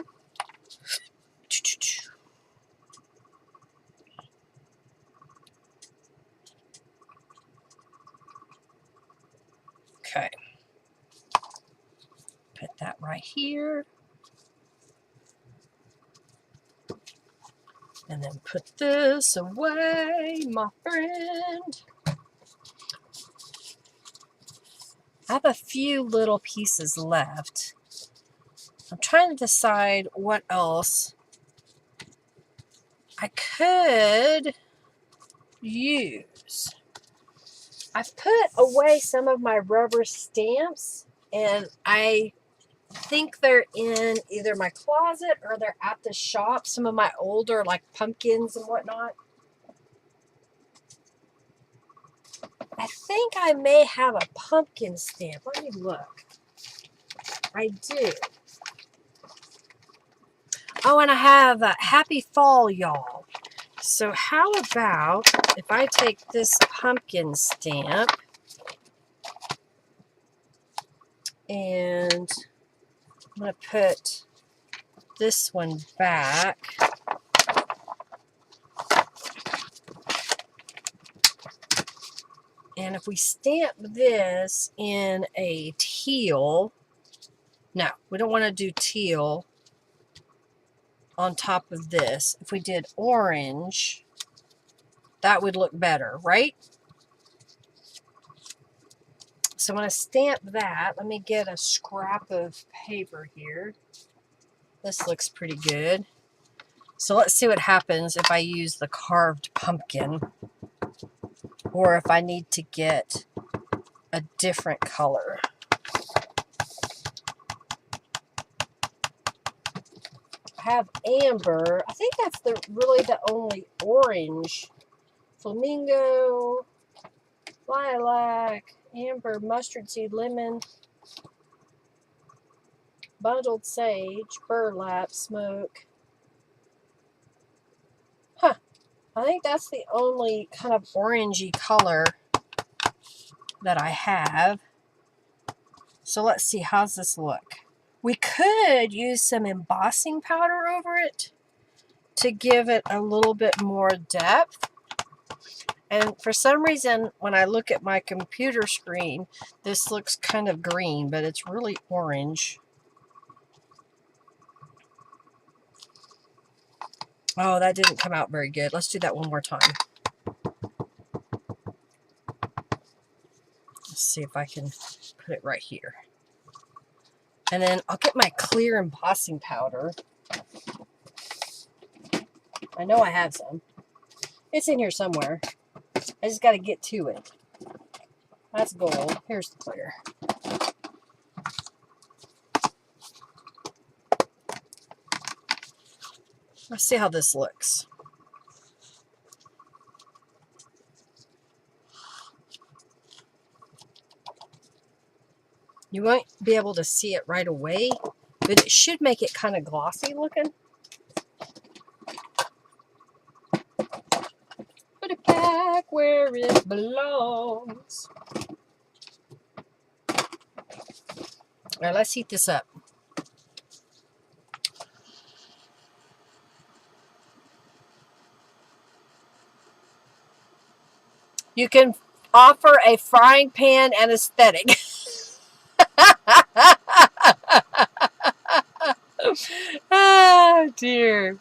Okay. Put that right here. And then put this away, my friend. I have a few little pieces left. I'm trying to decide what else I could use. I've put away some of my rubber stamps, and I think they're in either my closet or they're at the shop. Some of my older, like pumpkins and whatnot. I think I may have a pumpkin stamp. Let me look. I do. Oh, and I have Happy Fall, y'all. So how about if I take this pumpkin stamp and I'm going to put this one back. And if we stamp this in a teal, no, we don't want to do teal on top of this. If we did orange, that would look better, right? So I'm going to stamp that. Let me get a scrap of paper here. This looks pretty good. So let's see what happens if I use the carved pumpkin or if I need to get a different color. I have amber. I think that's really the only orange. Flamingo, lilac, amber, mustard seed, lemon, bundled sage, burlap, smoke. Huh. I think that's the only kind of orangey color that I have. So let's see, how's this look? We could use some embossing powder over it to give it a little bit more depth. And for some reason, when I look at my computer screen, this looks kind of green, but it's really orange. Oh, that didn't come out very good. Let's do that one more time. Let's see if I can put it right here. And then I'll get my clear embossing powder. I know I have some. It's in here somewhere. I just got to get to it. That's gold. Here's the clear. Let's see how this looks. You won't be able to see it right away, but it should make it kind of glossy looking. Put it back where it belongs. All right, let's heat this up. You can offer a frying pan anesthetic. Oh, dear.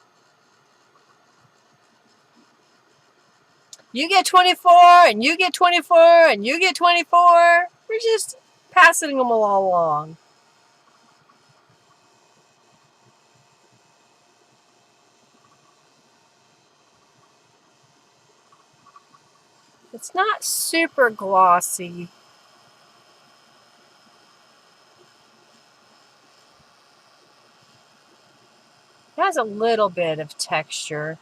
You get 24, and you get 24, and you get 24. We're just passing them all along. It's not super glossy. It has a little bit of texture.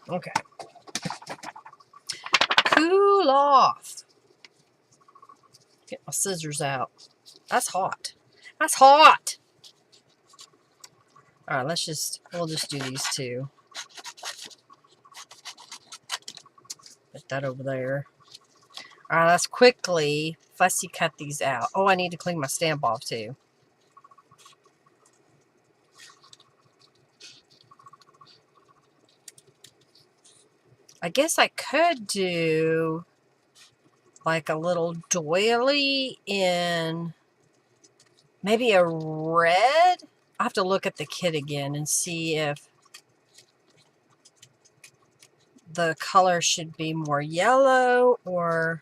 Okay. Cool off. Get my scissors out. That's hot. That's hot. All right, we'll just do these two. Put that over there. All right, let's quickly fussy cut these out. Oh, I need to clean my stamp off too. I guess I could do like a little doily in maybe a red. I have to look at the kit again and see if the color should be more yellow or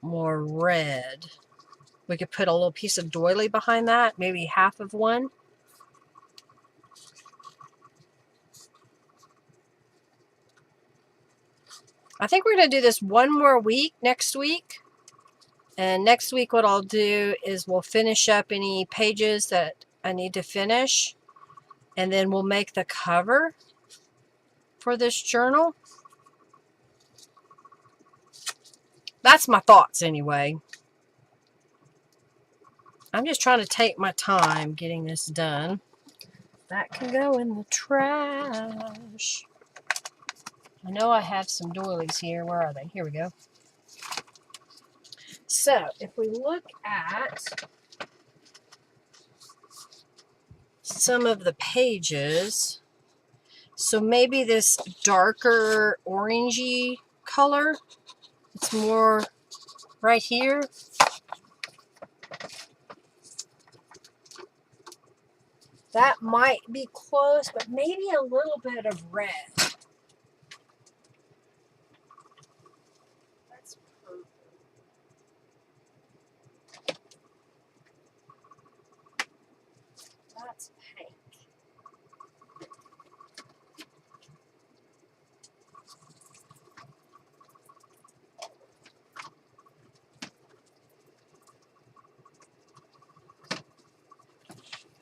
more red. We could put a little piece of doily behind that, maybe half of one. I think we're going to do this one more week next week. And next week what I'll do is we'll finish up any pages that I need to finish. And then we'll make the cover for this journal. That's my thoughts anyway. I'm just trying to take my time getting this done. That can go in the trash. I know I have some doilies here. Where are they? Here we go. So, if we look at some of the pages, so maybe this darker orangey color, it's more right here. That might be close, but maybe a little bit of red. That's purple. That's pink.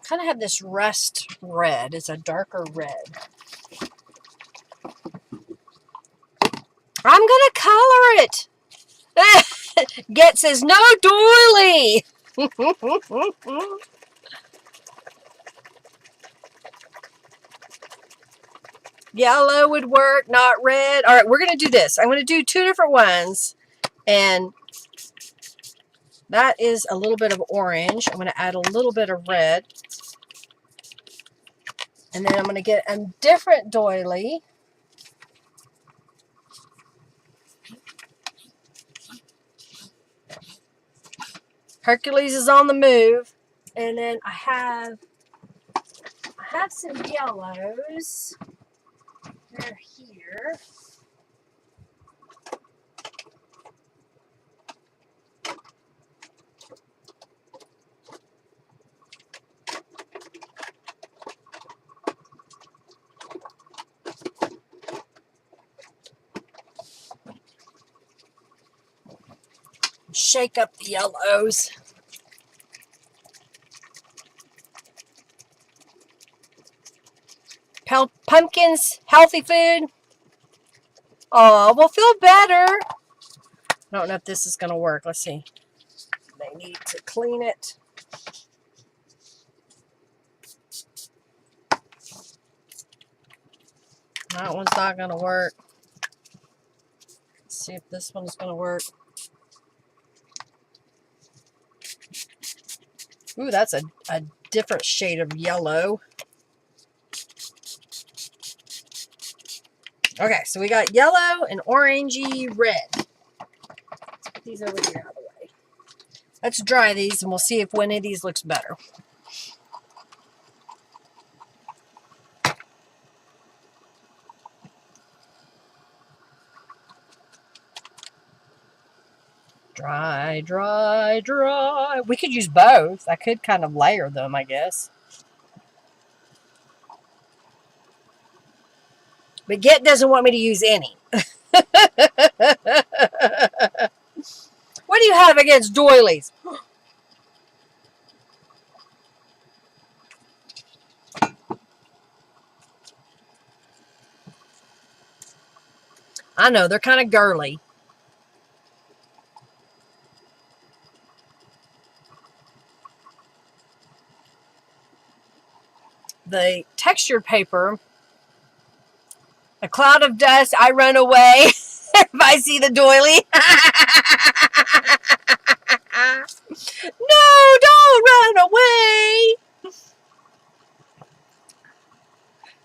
Kind of have this rust red. It's a darker red. I'm gonna color it. Get says no doily. Yellow would work, not red. All right, we're gonna do this. I'm gonna do two different ones, and that is a little bit of orange. I'm gonna add a little bit of red, and then I'm gonna get a different doily. Hercules is on the move. And then I have some yellows. They're here. Shake up the yellows. Pumpkins, healthy food. Oh, we'll feel better. I don't know if this is going to work. Let's see. They need to clean it. That one's not going to work. Let's see if this one's going to work. Ooh, that's a different shade of yellow. Okay, so we got yellow and orangey red. Let's put these over here out of the way. Let's dry these and we'll see if one of these looks better. Dry, dry, dry. We could use both. I could kind of layer them, I guess. But Get doesn't want me to use any. What do you have against doilies? I know, they're kind of girly. The textured paper, a cloud of dust, I run away if I see the doily. No, don't run away.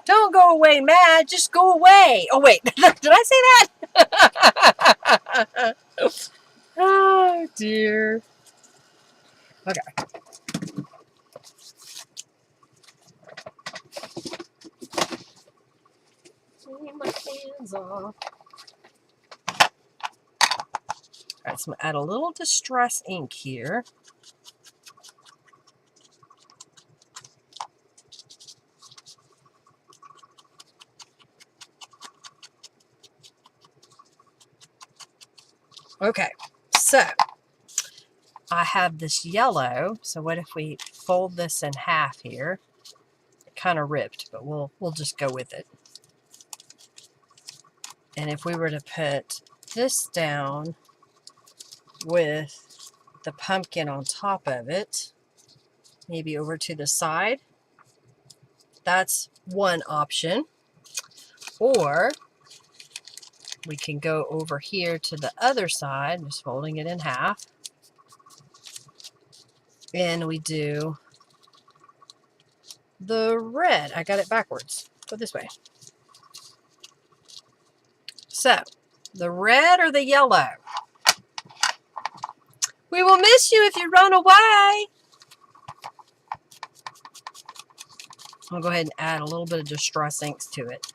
Don't go away mad, just go away. Oh, wait, did I say that? Oh, dear. Okay. Clean my hands off. All right, so I'm going to add a little distress ink here. Okay, so I have this yellow. So what if we fold this in half here? It kind of ripped, but we'll just go with it. And if we were to put this down with the pumpkin on top of it, maybe over to the side, that's one option. Or we can go over here to the other side, just folding it in half. And we do the red. I got it backwards. Go this way. So, the red or the yellow? We will miss you if you run away. I'll go ahead and add a little bit of distress inks to it.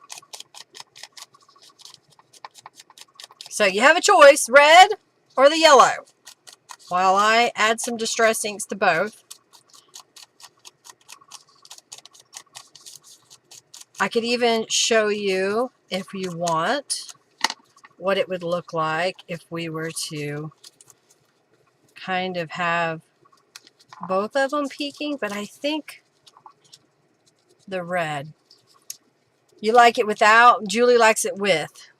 So you have a choice, red or the yellow. While I add some distress inks to both. I could even show you, if you want, what it would look like if we were to kind of have both of them peeking, but I think the red. You like it without? Julie likes it with.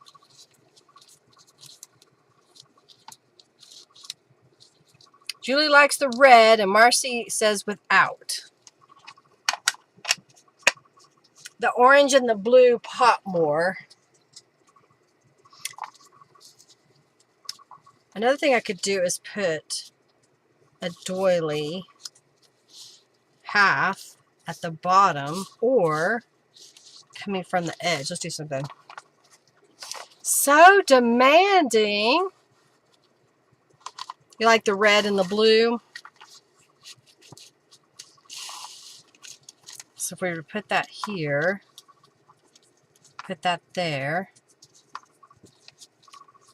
Julie likes the red, and Marcy says without. The orange and the blue pop more. Another thing I could do is put a doily half at the bottom or coming from the edge. Let's do something. So demanding. You like the red and the blue? So if we were to put that here, put that there.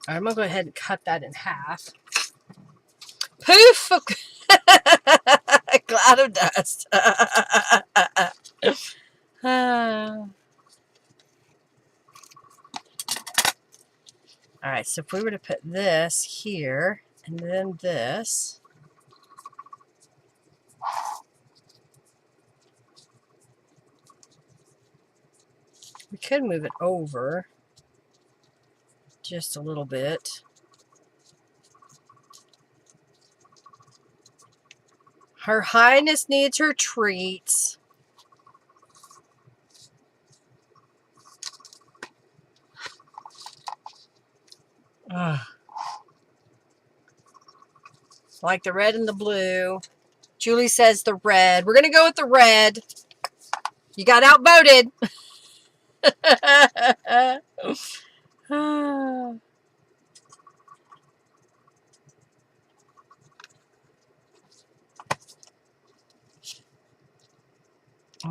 All right, I'm going to go ahead and cut that in half. Poof! A cloud of dust. All right, so if we were to put this here and then this, we could move it over just a little bit. Her Highness needs her treats. Ugh. Like the red and the blue. Julie says the red. We're going to go with the red. You got outvoted. I'm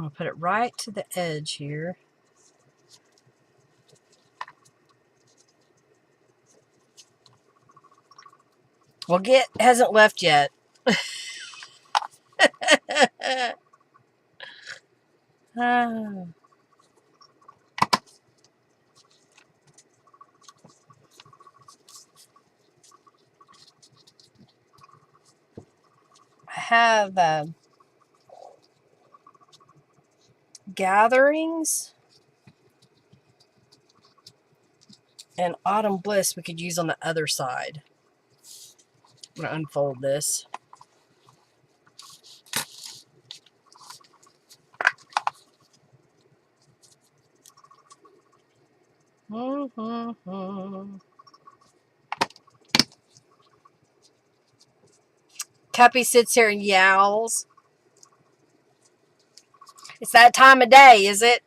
going to put it right to the edge here. Well, hasn't left yet. I have gatherings and autumn bliss we could use on the other side. I'm going to unfold this. Cuppy sits here and yowls. It's that time of day, is it?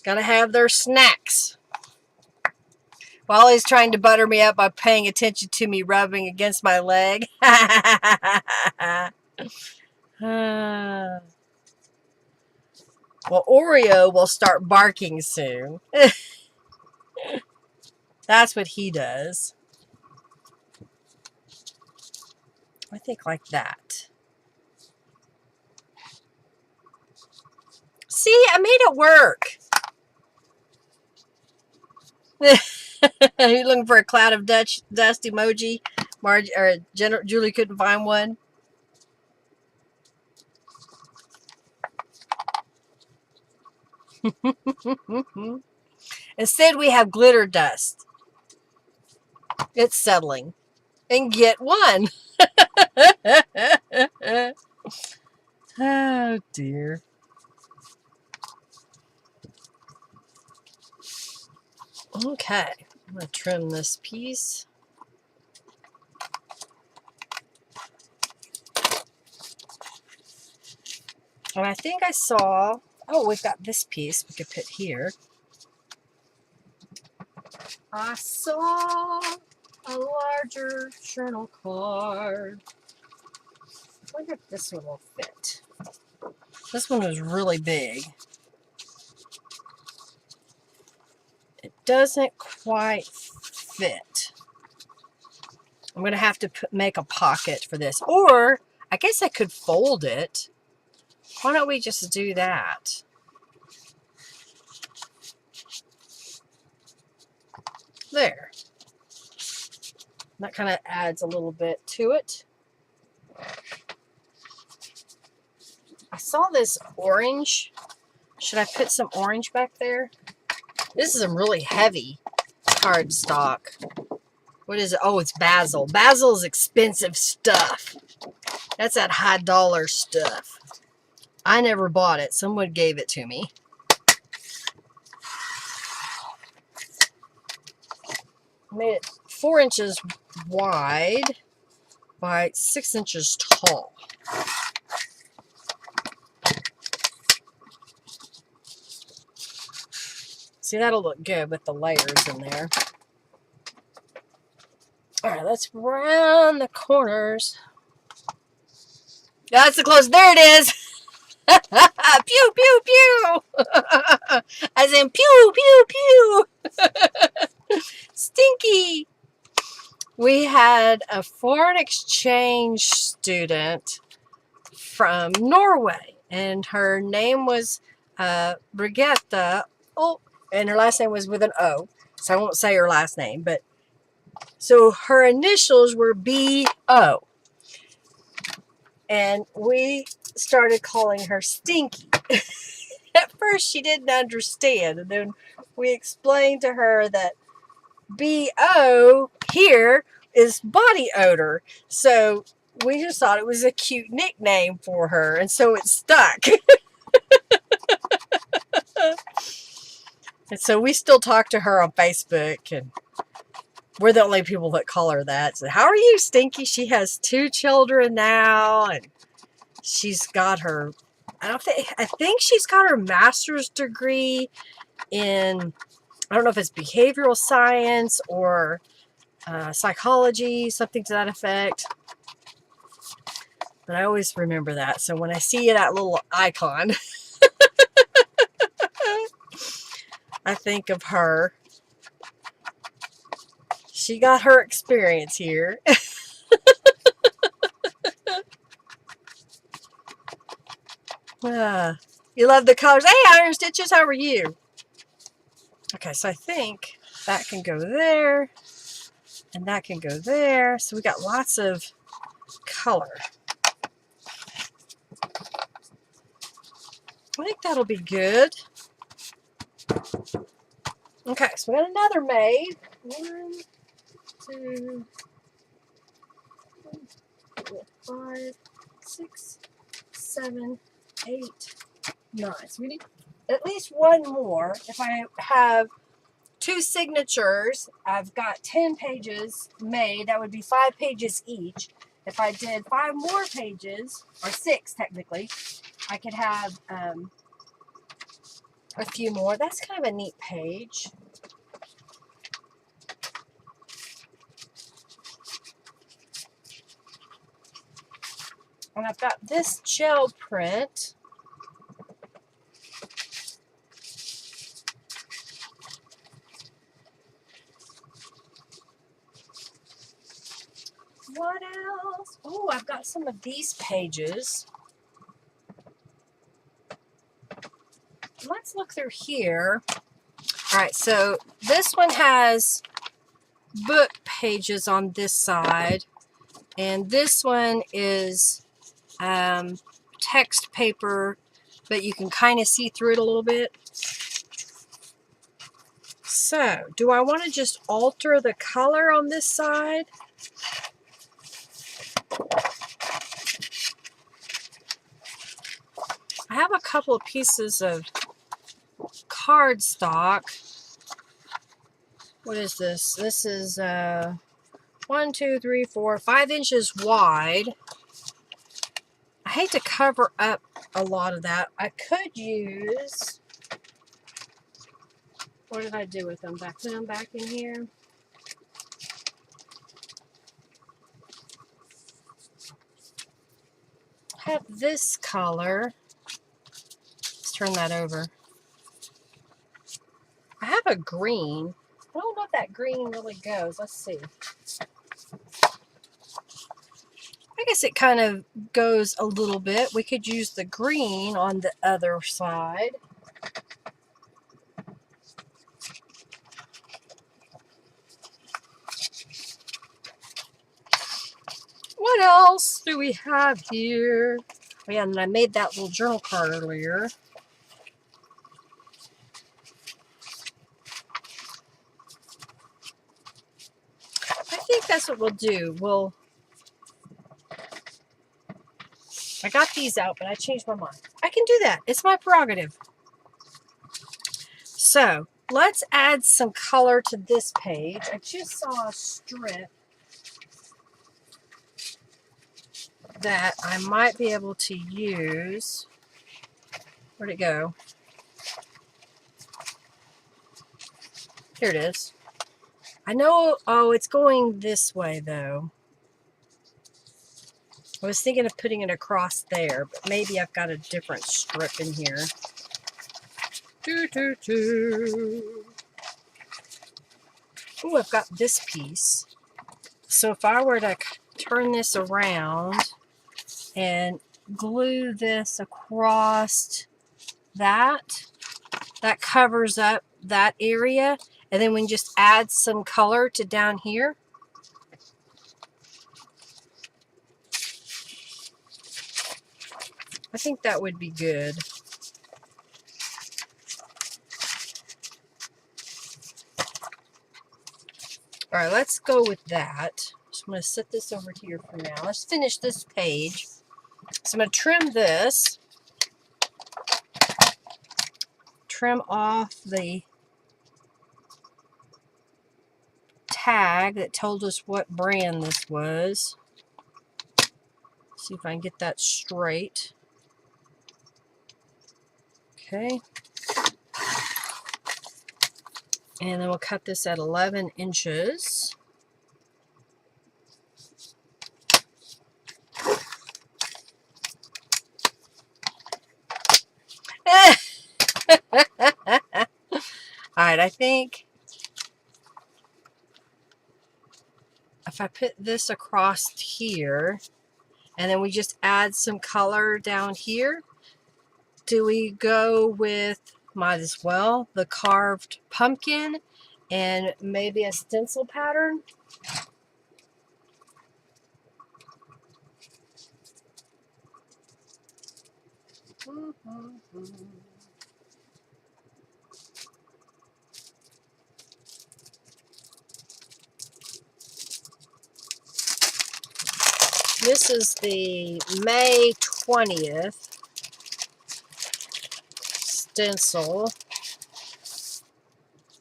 Gotta have their snacks. Wally's trying to butter me up by paying attention to me rubbing against my leg. Well, Oreo will start barking soon. That's what he does. I think like that. See, I made it work. Are you looking for a cloud of dust emoji? Julie couldn't find one. Instead, we have glitter dust. It's settling. And get one. Oh, dear. Okay. I'm going to trim this piece. And I think I saw... Oh, we've got this piece we could put here. I saw a larger journal card. I wonder if this one will fit. This one was really big. It doesn't quite fit. I'm going to have to make a pocket for this. Or, I guess I could fold it. Why don't we just do that? There. That kind of adds a little bit to it. I saw this orange. Should I put some orange back there? This is some really heavy cardstock. What is it? Oh, it's basil. Basil's expensive stuff. That's that high dollar stuff. I never bought it. Someone gave it to me. I made it 4 inches wide by 6 inches tall. See, that'll look good with the layers in there. All right, let's round the corners. That's the close. There it is. Pew, pew, pew. As in pew, pew, pew. Stinky. We had a foreign exchange student from Norway, and her name was Brigitte. Oh, and her last name was with an O, so I won't say her last name, but so her initials were B-O. And we started calling her Stinky. At first, she didn't understand. And then we explained to her that B-O here is body odor. So we just thought it was a cute nickname for her. And so it stuck. And so we still talk to her on Facebook. And we're the only people that call her that. So, how are you, Stinky? She has 2 children now, and she's got her, I think she's got her master's degree in, I don't know if it's behavioral science or psychology, something to that effect. But I always remember that. So when I see that little icon, I think of her. She got her experience here. You love the colors. Hey, Iron Stitches, how are you? Okay, so I think that can go there, and that can go there. So we got lots of color. I think that'll be good. Okay, so we got another made. 1, 2, 3, 4, 5, 6, 7, 8, 9. So we need at least one more. If I have 2 signatures, I've got 10 pages made. That would be 5 pages each. If I did 5 more pages, or 6 technically, I could have a few more. That's kind of a neat page. And I've got this gel print. What else? Oh, I've got some of these pages. Let's look through here. All right, so this one has book pages on this side, and this one is text paper, but you can kind of see through it a little bit. So, do I want to just alter the color on this side? I have a couple of pieces of cardstock. What is this? This is 1, 2, 3, 4, 5 inches wide. I hate to cover up a lot of that. I could use, what did I do with them? Did I put them back in here? I have this color. Let's turn that over. I have a green. I don't know if that green really goes. Let's see. I guess it kind of goes a little bit. We could use the green on the other side. What else do we have here? Oh yeah, and I made that little journal card earlier. I think that's what we'll do. I got these out, but I changed my mind. I can do that. It's my prerogative. So, let's add some color to this page. I just saw a strip that I might be able to use. Where'd it go? Here it is. I know, oh, it's going this way though. I was thinking of putting it across there, but maybe I've got a different strip in here. Oh, I've got this piece. So if I were to turn this around and glue this across that covers up that area, and then we can just add some color to down here. I think that would be good. All right, let's go with that. So I'm going to set this over here for now. Let's finish this page. So I'm going to trim this. Trim off the tag that told us what brand this was. See if I can get that straight. Okay. And then we'll cut this at 11 inches. Alright, I think if I put this across here, and then we just add some color down here, do we go with, might as well, the carved pumpkin and maybe a stencil pattern? This is the May 20th stencil.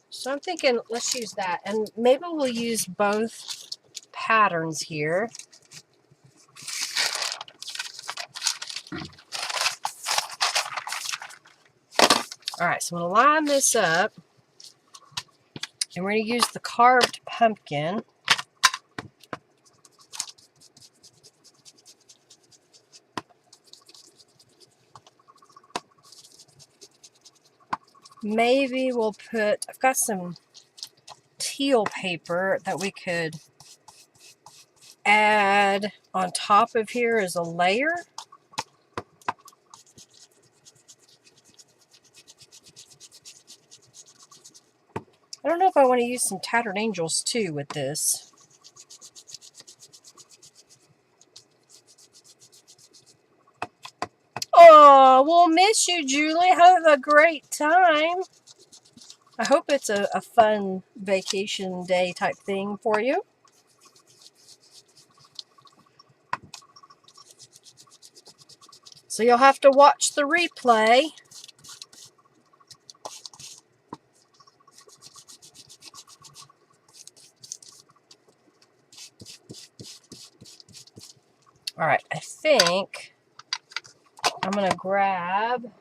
So I'm thinking let's use that. And maybe we'll use both patterns here. Alright, so I'm going to line this up. And we're going to use the carved pumpkin. Maybe we'll put, I've got some teal paper that we could add on top of here as a layer. I don't know if I want to use some tattered angels too with this. Oh, we'll miss you, Julie. Have a great time. I hope it's a fun vacation day type thing for you. So you'll have to watch the replay. All right, I think I'm going to grab,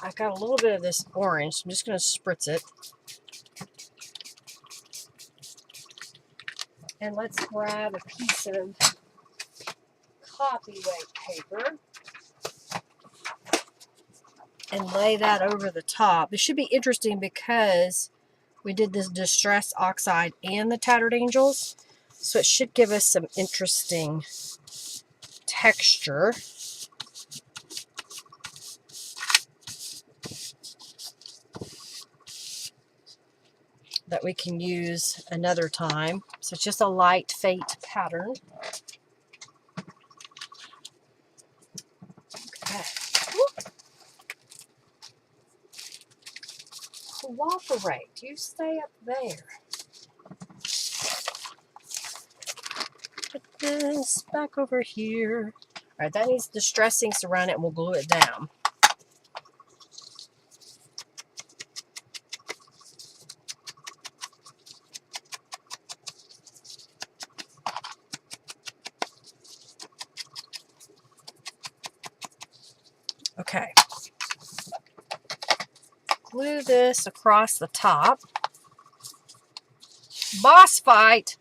I've got a little bit of this orange, so I'm just going to spritz it. And let's grab a piece of copyright paper and lay that over the top. This should be interesting because we did this Distress Oxide and the Tattered Angels, so it should give us some interesting texture. That we can use another time. So it's just a light fate pattern. Okay. Cooperate. You stay up there. Put this back over here. Alright, that needs distress inks around it and we'll glue it down. Okay. Glue this across the top. Boss fight!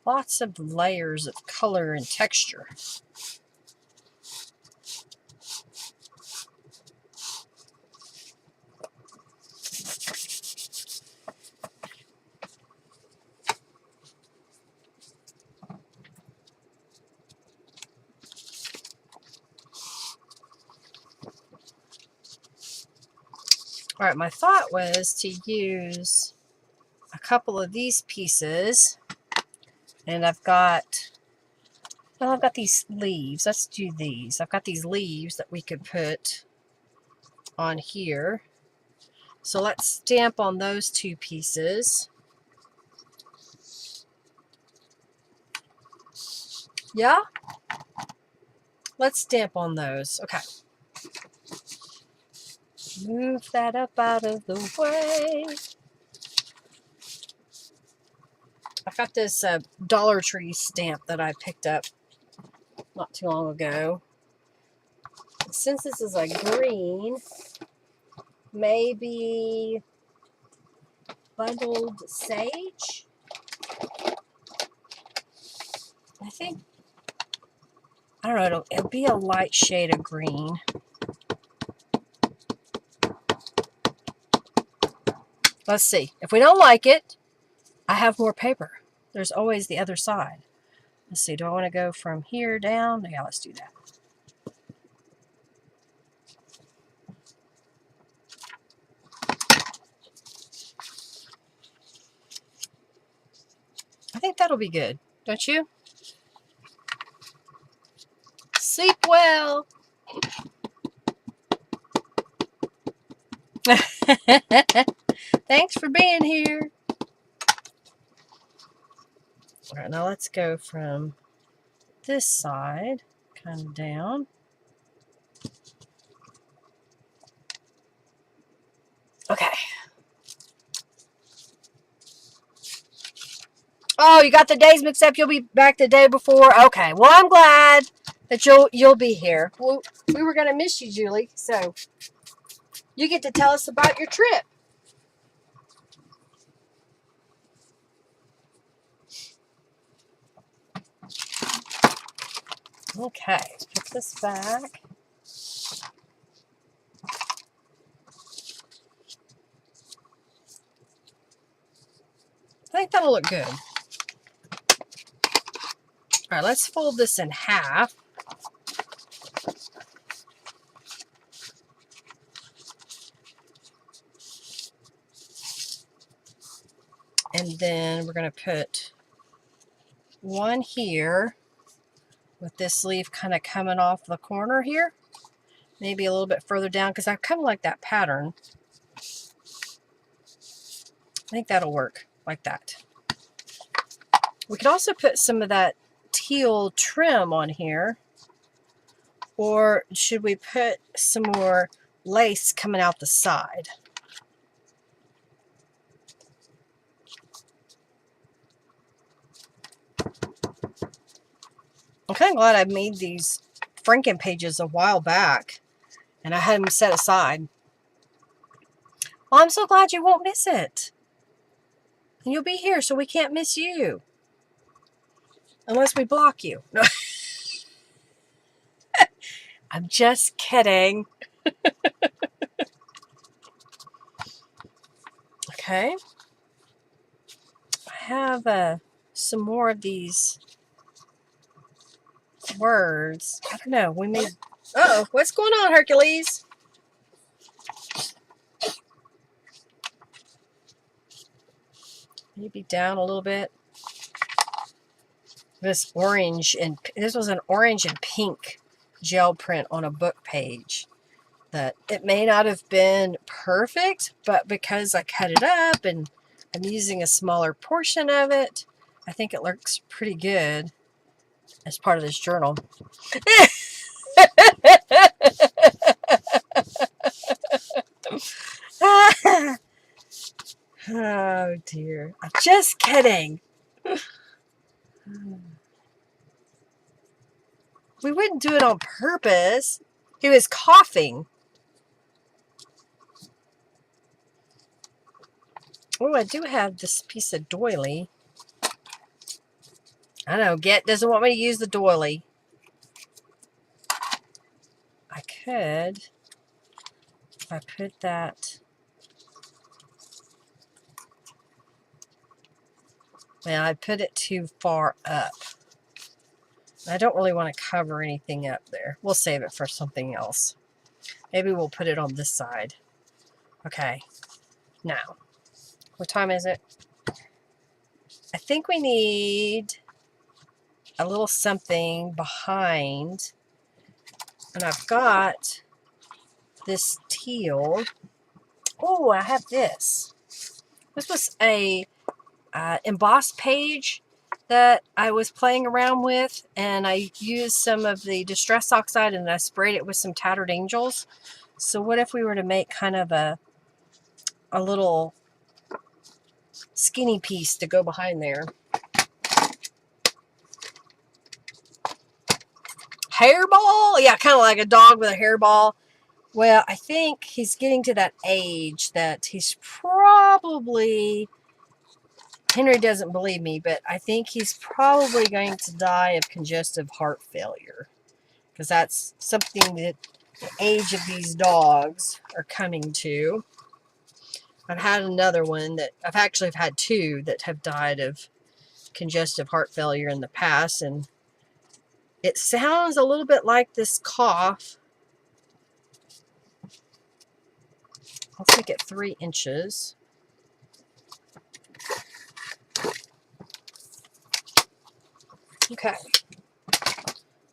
Lots of layers of color and texture. All right, my thought was to use a couple of these pieces, and I've got these leaves. Let's do these. I've got these leaves that we could put on here. So let's stamp on those two pieces. Yeah? Let's stamp on those. Okay. Move that up out of the way. I've got this Dollar Tree stamp that I picked up not too long ago. Since this is a green, maybe bundled sage. I think, I don't know, it'll be a light shade of green. Let's see. If we don't like it, I have more paper. There's always the other side. Let's see. Do I want to go from here down? Yeah, let's do that. I think that'll be good. Don't you? Sleep well. Thanks for being here. All right, now let's go from this side, kind of down. Okay. Oh, you got the days mixed up. You'll be back the day before. Okay. Well, I'm glad that you'll be here. Well, we were gonna miss you, Julie. So you get to tell us about your trip. Okay. Put this back. I think that'll look good. All right, let's fold this in half. And then we're going to put one here with this leaf kind of coming off the corner here. Maybe a little bit further down because I kind of like that pattern. I think that'll work like that. We could also put some of that teal trim on here. Or should we put some more lace coming out the side? I'm kind of glad I made these Franken pages a while back and I had them set aside. Well, I'm so glad you won't miss it. And you'll be here so we can't miss you. Unless we block you. No. I'm just kidding. Okay. I have some more of these words. I don't know. We made... Uh-oh. What's going on, Hercules? Maybe down a little bit. This orange and... This was an orange and pink gel print on a book page. That it may not have been perfect, but because I cut it up and I'm using a smaller portion of it, I think it looks pretty good as part of this journal. Oh dear. I'm just kidding. We wouldn't do it on purpose. He was coughing. Oh, I do have this piece of doily. I know, Get doesn't want me to use the doily. I could, if I put that... Man, I put it too far up. I don't really want to cover anything up there. We'll save it for something else. Maybe we'll put it on this side. Okay. Now, what time is it? I think we need a little something behind. And I've got this teal. Oh, I have this. This was a embossed page that I was playing around with, and I used some of the Distress Oxide and I sprayed it with some Tattered Angels. So what if we were to make kind of a little skinny piece to go behind there? Hairball? Yeah, kind of like a dog with a hairball. Well, I think he's getting to that age that he's probably, Henry doesn't believe me, but I think he's probably going to die of congestive heart failure. Because that's something that the age of these dogs are coming to. I've had another one that, I've actually had two that have died of congestive heart failure in the past, and it sounds a little bit like this cough. Let's make it 3 inches. Okay.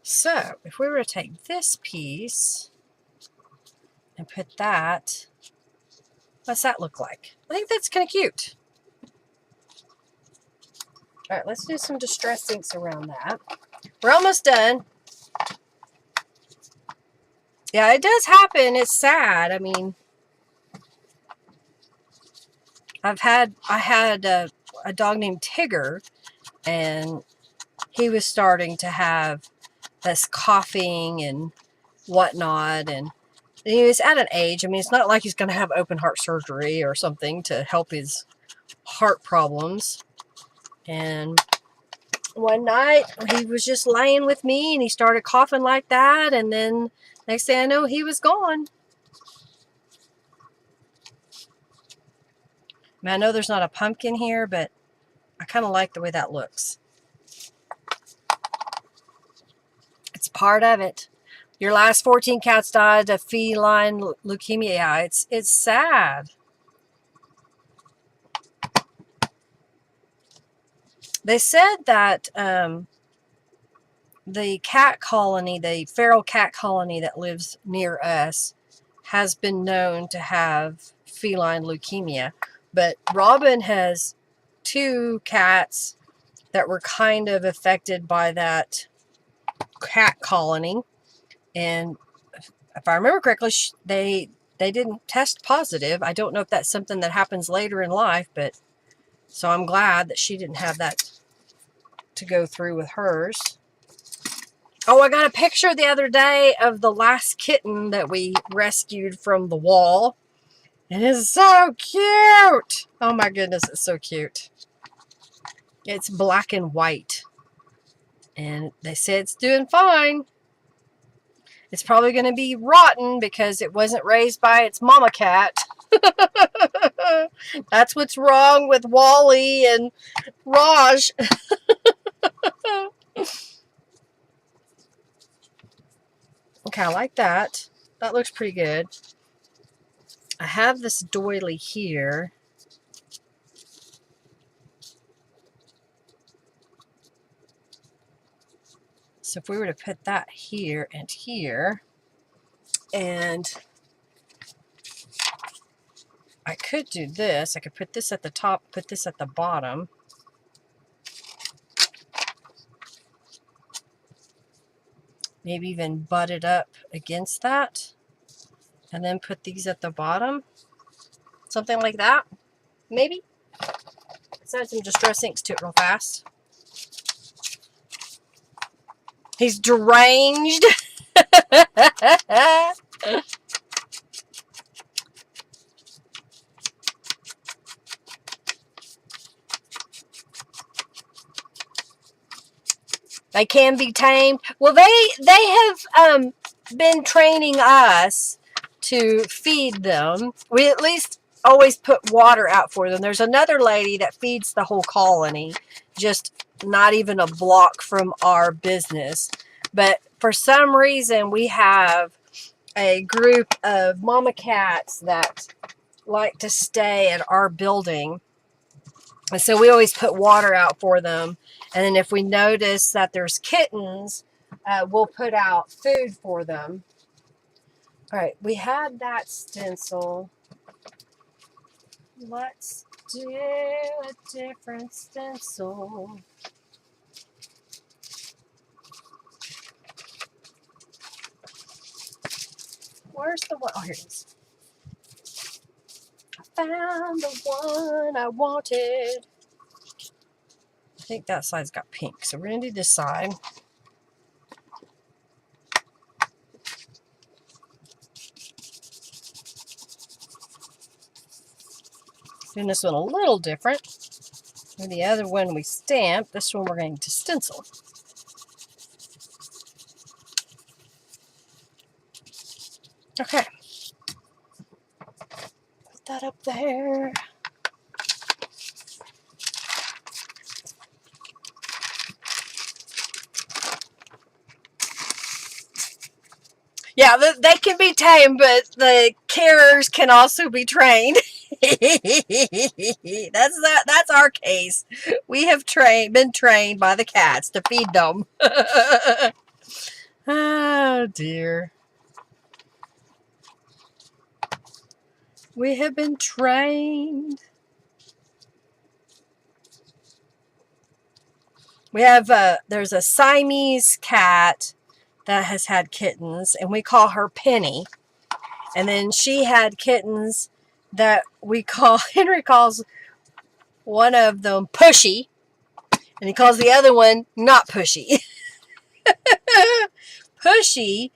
So, if we were to take this piece and put that, what's that look like? I think that's kind of cute. All right, let's do some distress inks around that. We're almost done. Yeah, it does happen. It's sad. I mean, I had a dog named Tigger, and he was starting to have this coughing and whatnot, and he was at an age, I mean, it's not like he's going to have open heart surgery or something to help his heart problems. And one night he was just laying with me and he started coughing like that, and then next thing I know, he was gone. I mean, I know there's not a pumpkin here, but I kind of like the way that looks. It's part of it. Your last 14 cats died of feline leukemia. Yeah, it's sad. They said that the cat colony, the feral cat colony that lives near us, has been known to have feline leukemia. But Robin has 2 cats that were kind of affected by that cat colony. And if I remember correctly, they didn't test positive. I don't know if that's something that happens later in life, but so I'm glad that she didn't have that to go through with hers. Oh, I got a picture the other day of the last kitten that we rescued from the wall. It is so cute. Oh my goodness, it's so cute. It's black and white. And they say it's doing fine. It's probably going to be rotten because it wasn't raised by its mama cat. That's what's wrong with Wally and Raj. Okay, I like that. That looks pretty good. I have this doily here. So if we were to put that here and here, and I could do this. I could put this at the top, put this at the bottom. Maybe even butt it up against that. And then put these at the bottom. Something like that. Maybe. Let's add some distress inks to it real fast. He's deranged. They can be tamed. Well, they have been training us to feed them. We at least always put water out for them. There's another lady that feeds the whole colony, just not even a block from our business. But for some reason, we have a group of mama cats that like to stay at our building. And so we always put water out for them. And then if we notice that there's kittens, we'll put out food for them. All right, we had that stencil. Let's do a different stencil. Where's the one? Oh, here it is. I found the one I wanted. I think that side's got pink, so we're going to do this side. Doing this one a little different. And the other one we stamped. This one we're going to stencil. Okay. Put that up there. Yeah, they can be tamed, but the carers can also be trained. That's our case. We have been trained by the cats to feed them. Oh dear. We have been trained. We have there's a Siamese cat that has had kittens, and we call her Penny. And then she had kittens that we call, Henry calls one of them Pushy, and he calls the other one not Pushy. Pushy,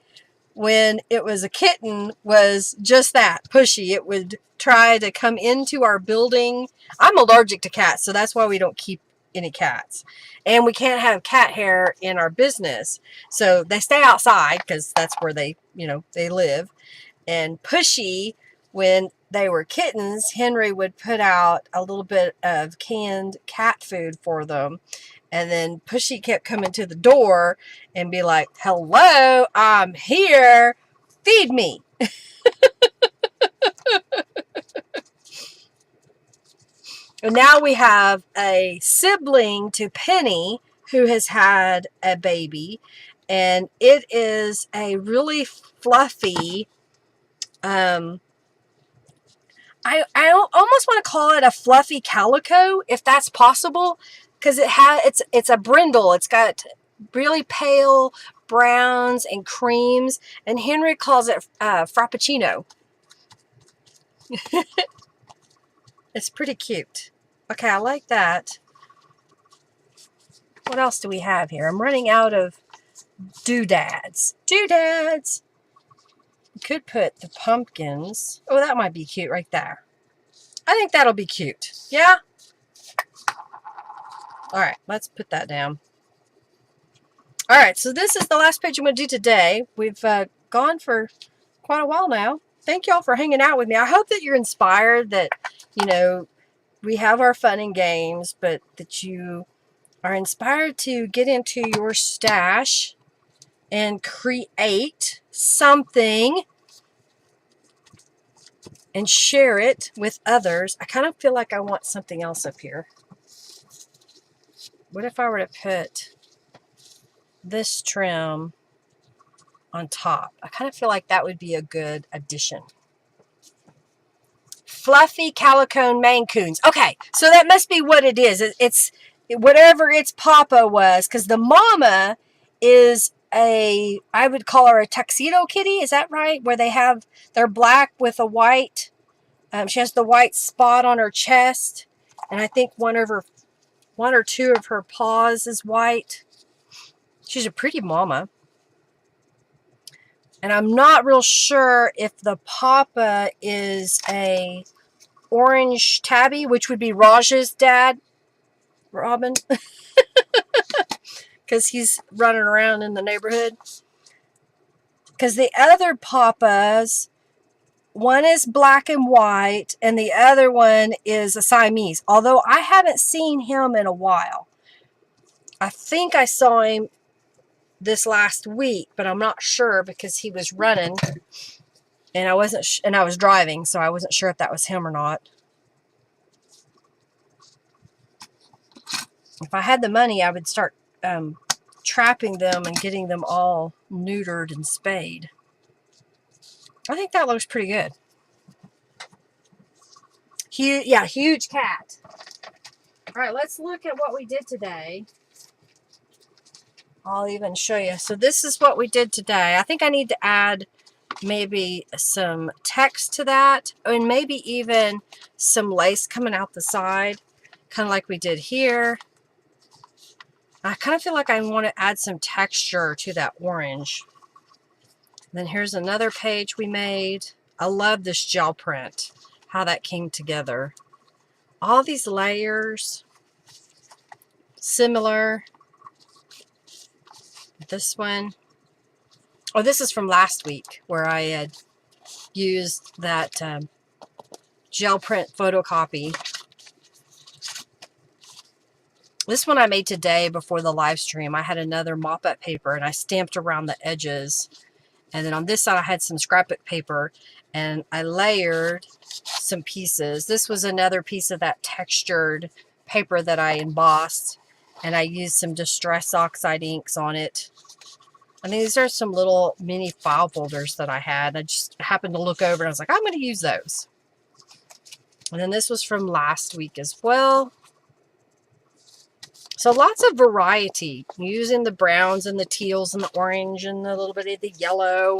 when it was a kitten, was just that, pushy. It would try to come into our building. I'm allergic to cats, so that's why we don't keep any cats. And we can't have cat hair in our business. So they stay outside because that's where they live. And Pushy, when they were kittens, Henry would put out a little bit of canned cat food for them. And then Pushy kept coming to the door and be like, "Hello, I'm here. Feed me." And now we have a sibling to Penny who has had a baby. And it is a really fluffy, I almost want to call it a fluffy calico, if that's possible, because it's a brindle. It's got really pale browns and creams, and Henry calls it frappuccino. It's pretty cute. Okay, I like that. What else do we have here? I'm running out of doodads. Doodads! You could put the pumpkins. Oh, that might be cute right there. I think that'll be cute. Yeah? Alright, let's put that down. Alright, so this is the last page I'm going to do today. We've gone for quite a while now. Thank y'all for hanging out with me. I hope that you're inspired, that, we have our fun and games, but that you are inspired to get into your stash and create something and share it with others. I kind of feel like I want something else up here. What if I were to put this trim on top? I kind of feel like that would be a good addition. Fluffy Calico Maine Coons. Okay, so that must be what it is. It's whatever its papa was, because the mama is I would call her a tuxedo kitty. Is that right? Where they're black with a white. She has the white spot on her chest, and I think one or two of her paws is white. She's a pretty mama. And I'm not real sure if the papa is a orange tabby, which would be Raj's dad, Robin, because he's running around in the neighborhood. Because the other papas, one is black and white, and the other one is a Siamese, although I haven't seen him in a while. I think I saw him this last week, but I'm not sure because he was running, and I was driving, so I wasn't sure if that was him or not. If I had the money, I would start trapping them and getting them all neutered and spayed. I think that looks pretty good. huge cat. All right, let's look at what we did today. I'll even show you. So this is what we did today. I think I need to add maybe some text to that, and maybe even some lace coming out the side, kind of like we did here. I kind of feel like I want to add some texture to that orange. And then here's another page we made. I love this gel print, how that came together. All these layers, similar. This one, oh, this is from last week where I had used that gel print photocopy. This one I made today before the live stream. I had another mop-up paper and I stamped around the edges. And then on this side I had some scrapbook paper and I layered some pieces. This was another piece of that textured paper that I embossed, and I used some Distress Oxide inks on it. And these are some little mini file folders that I had. I just happened to look over and I was like, I'm going to use those. And then this was from last week as well. So lots of variety, using the browns and the teals and the orange and a little bit of the yellow.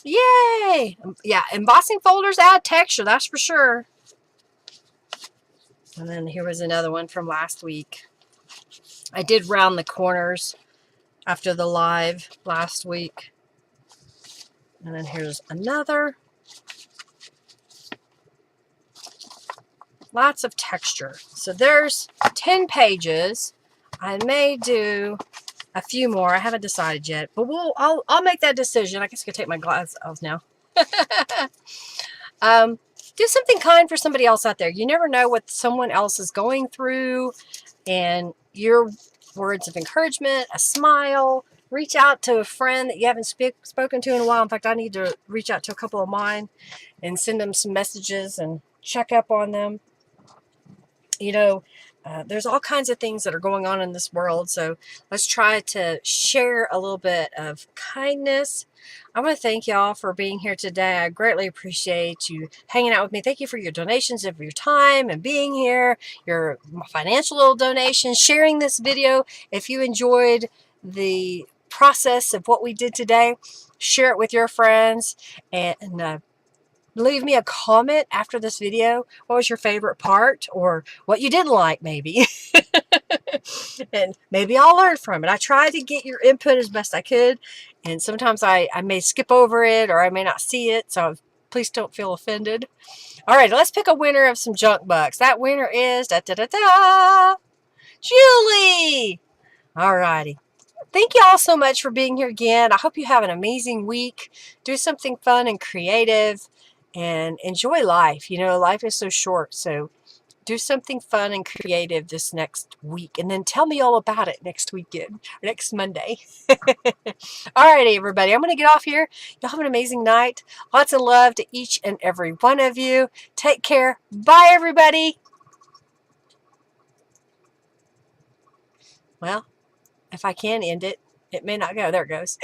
Yay! Yeah, embossing folders add texture, that's for sure. And then here was another one from last week. I did round the corners after the live last week. And then here's another. Lots of texture. So there's 10 pages. I may do a few more. I haven't decided yet, but I'll make that decision. I guess I could take my glasses off now. Do something kind for somebody else out there. You never know what someone else is going through, and your words of encouragement, a smile, reach out to a friend that you haven't spoken to in a while. In fact, I need to reach out to a couple of mine and send them some messages and check up on them. You know, there's all kinds of things that are going on in this world, so let's try to share a little bit of kindness. I want to thank y'all for being here today. I greatly appreciate you hanging out with me. Thank you for your donations, of your time and being here, your financial little donations, sharing this video. If you enjoyed the process of what we did today, share it with your friends, and leave me a comment after this video. What was your favorite part, or what you didn't like maybe? And maybe I'll learn from it. I tried to get your input as best I could, and sometimes I may skip over it or I may not see it, so please don't feel offended. All right, let's pick a winner of some junk bucks. That winner is Julie. All righty. Thank you all so much for being here again. I hope you have an amazing week. Do something fun and creative and enjoy life. You know, life is so short, so do something fun and creative this next week, and then tell me all about it next weekend, or next Monday. All righty, everybody. I'm going to get off here. Y'all have an amazing night. Lots of love to each and every one of you. Take care. Bye, everybody. Well, if I can end it, it may not go. There it goes.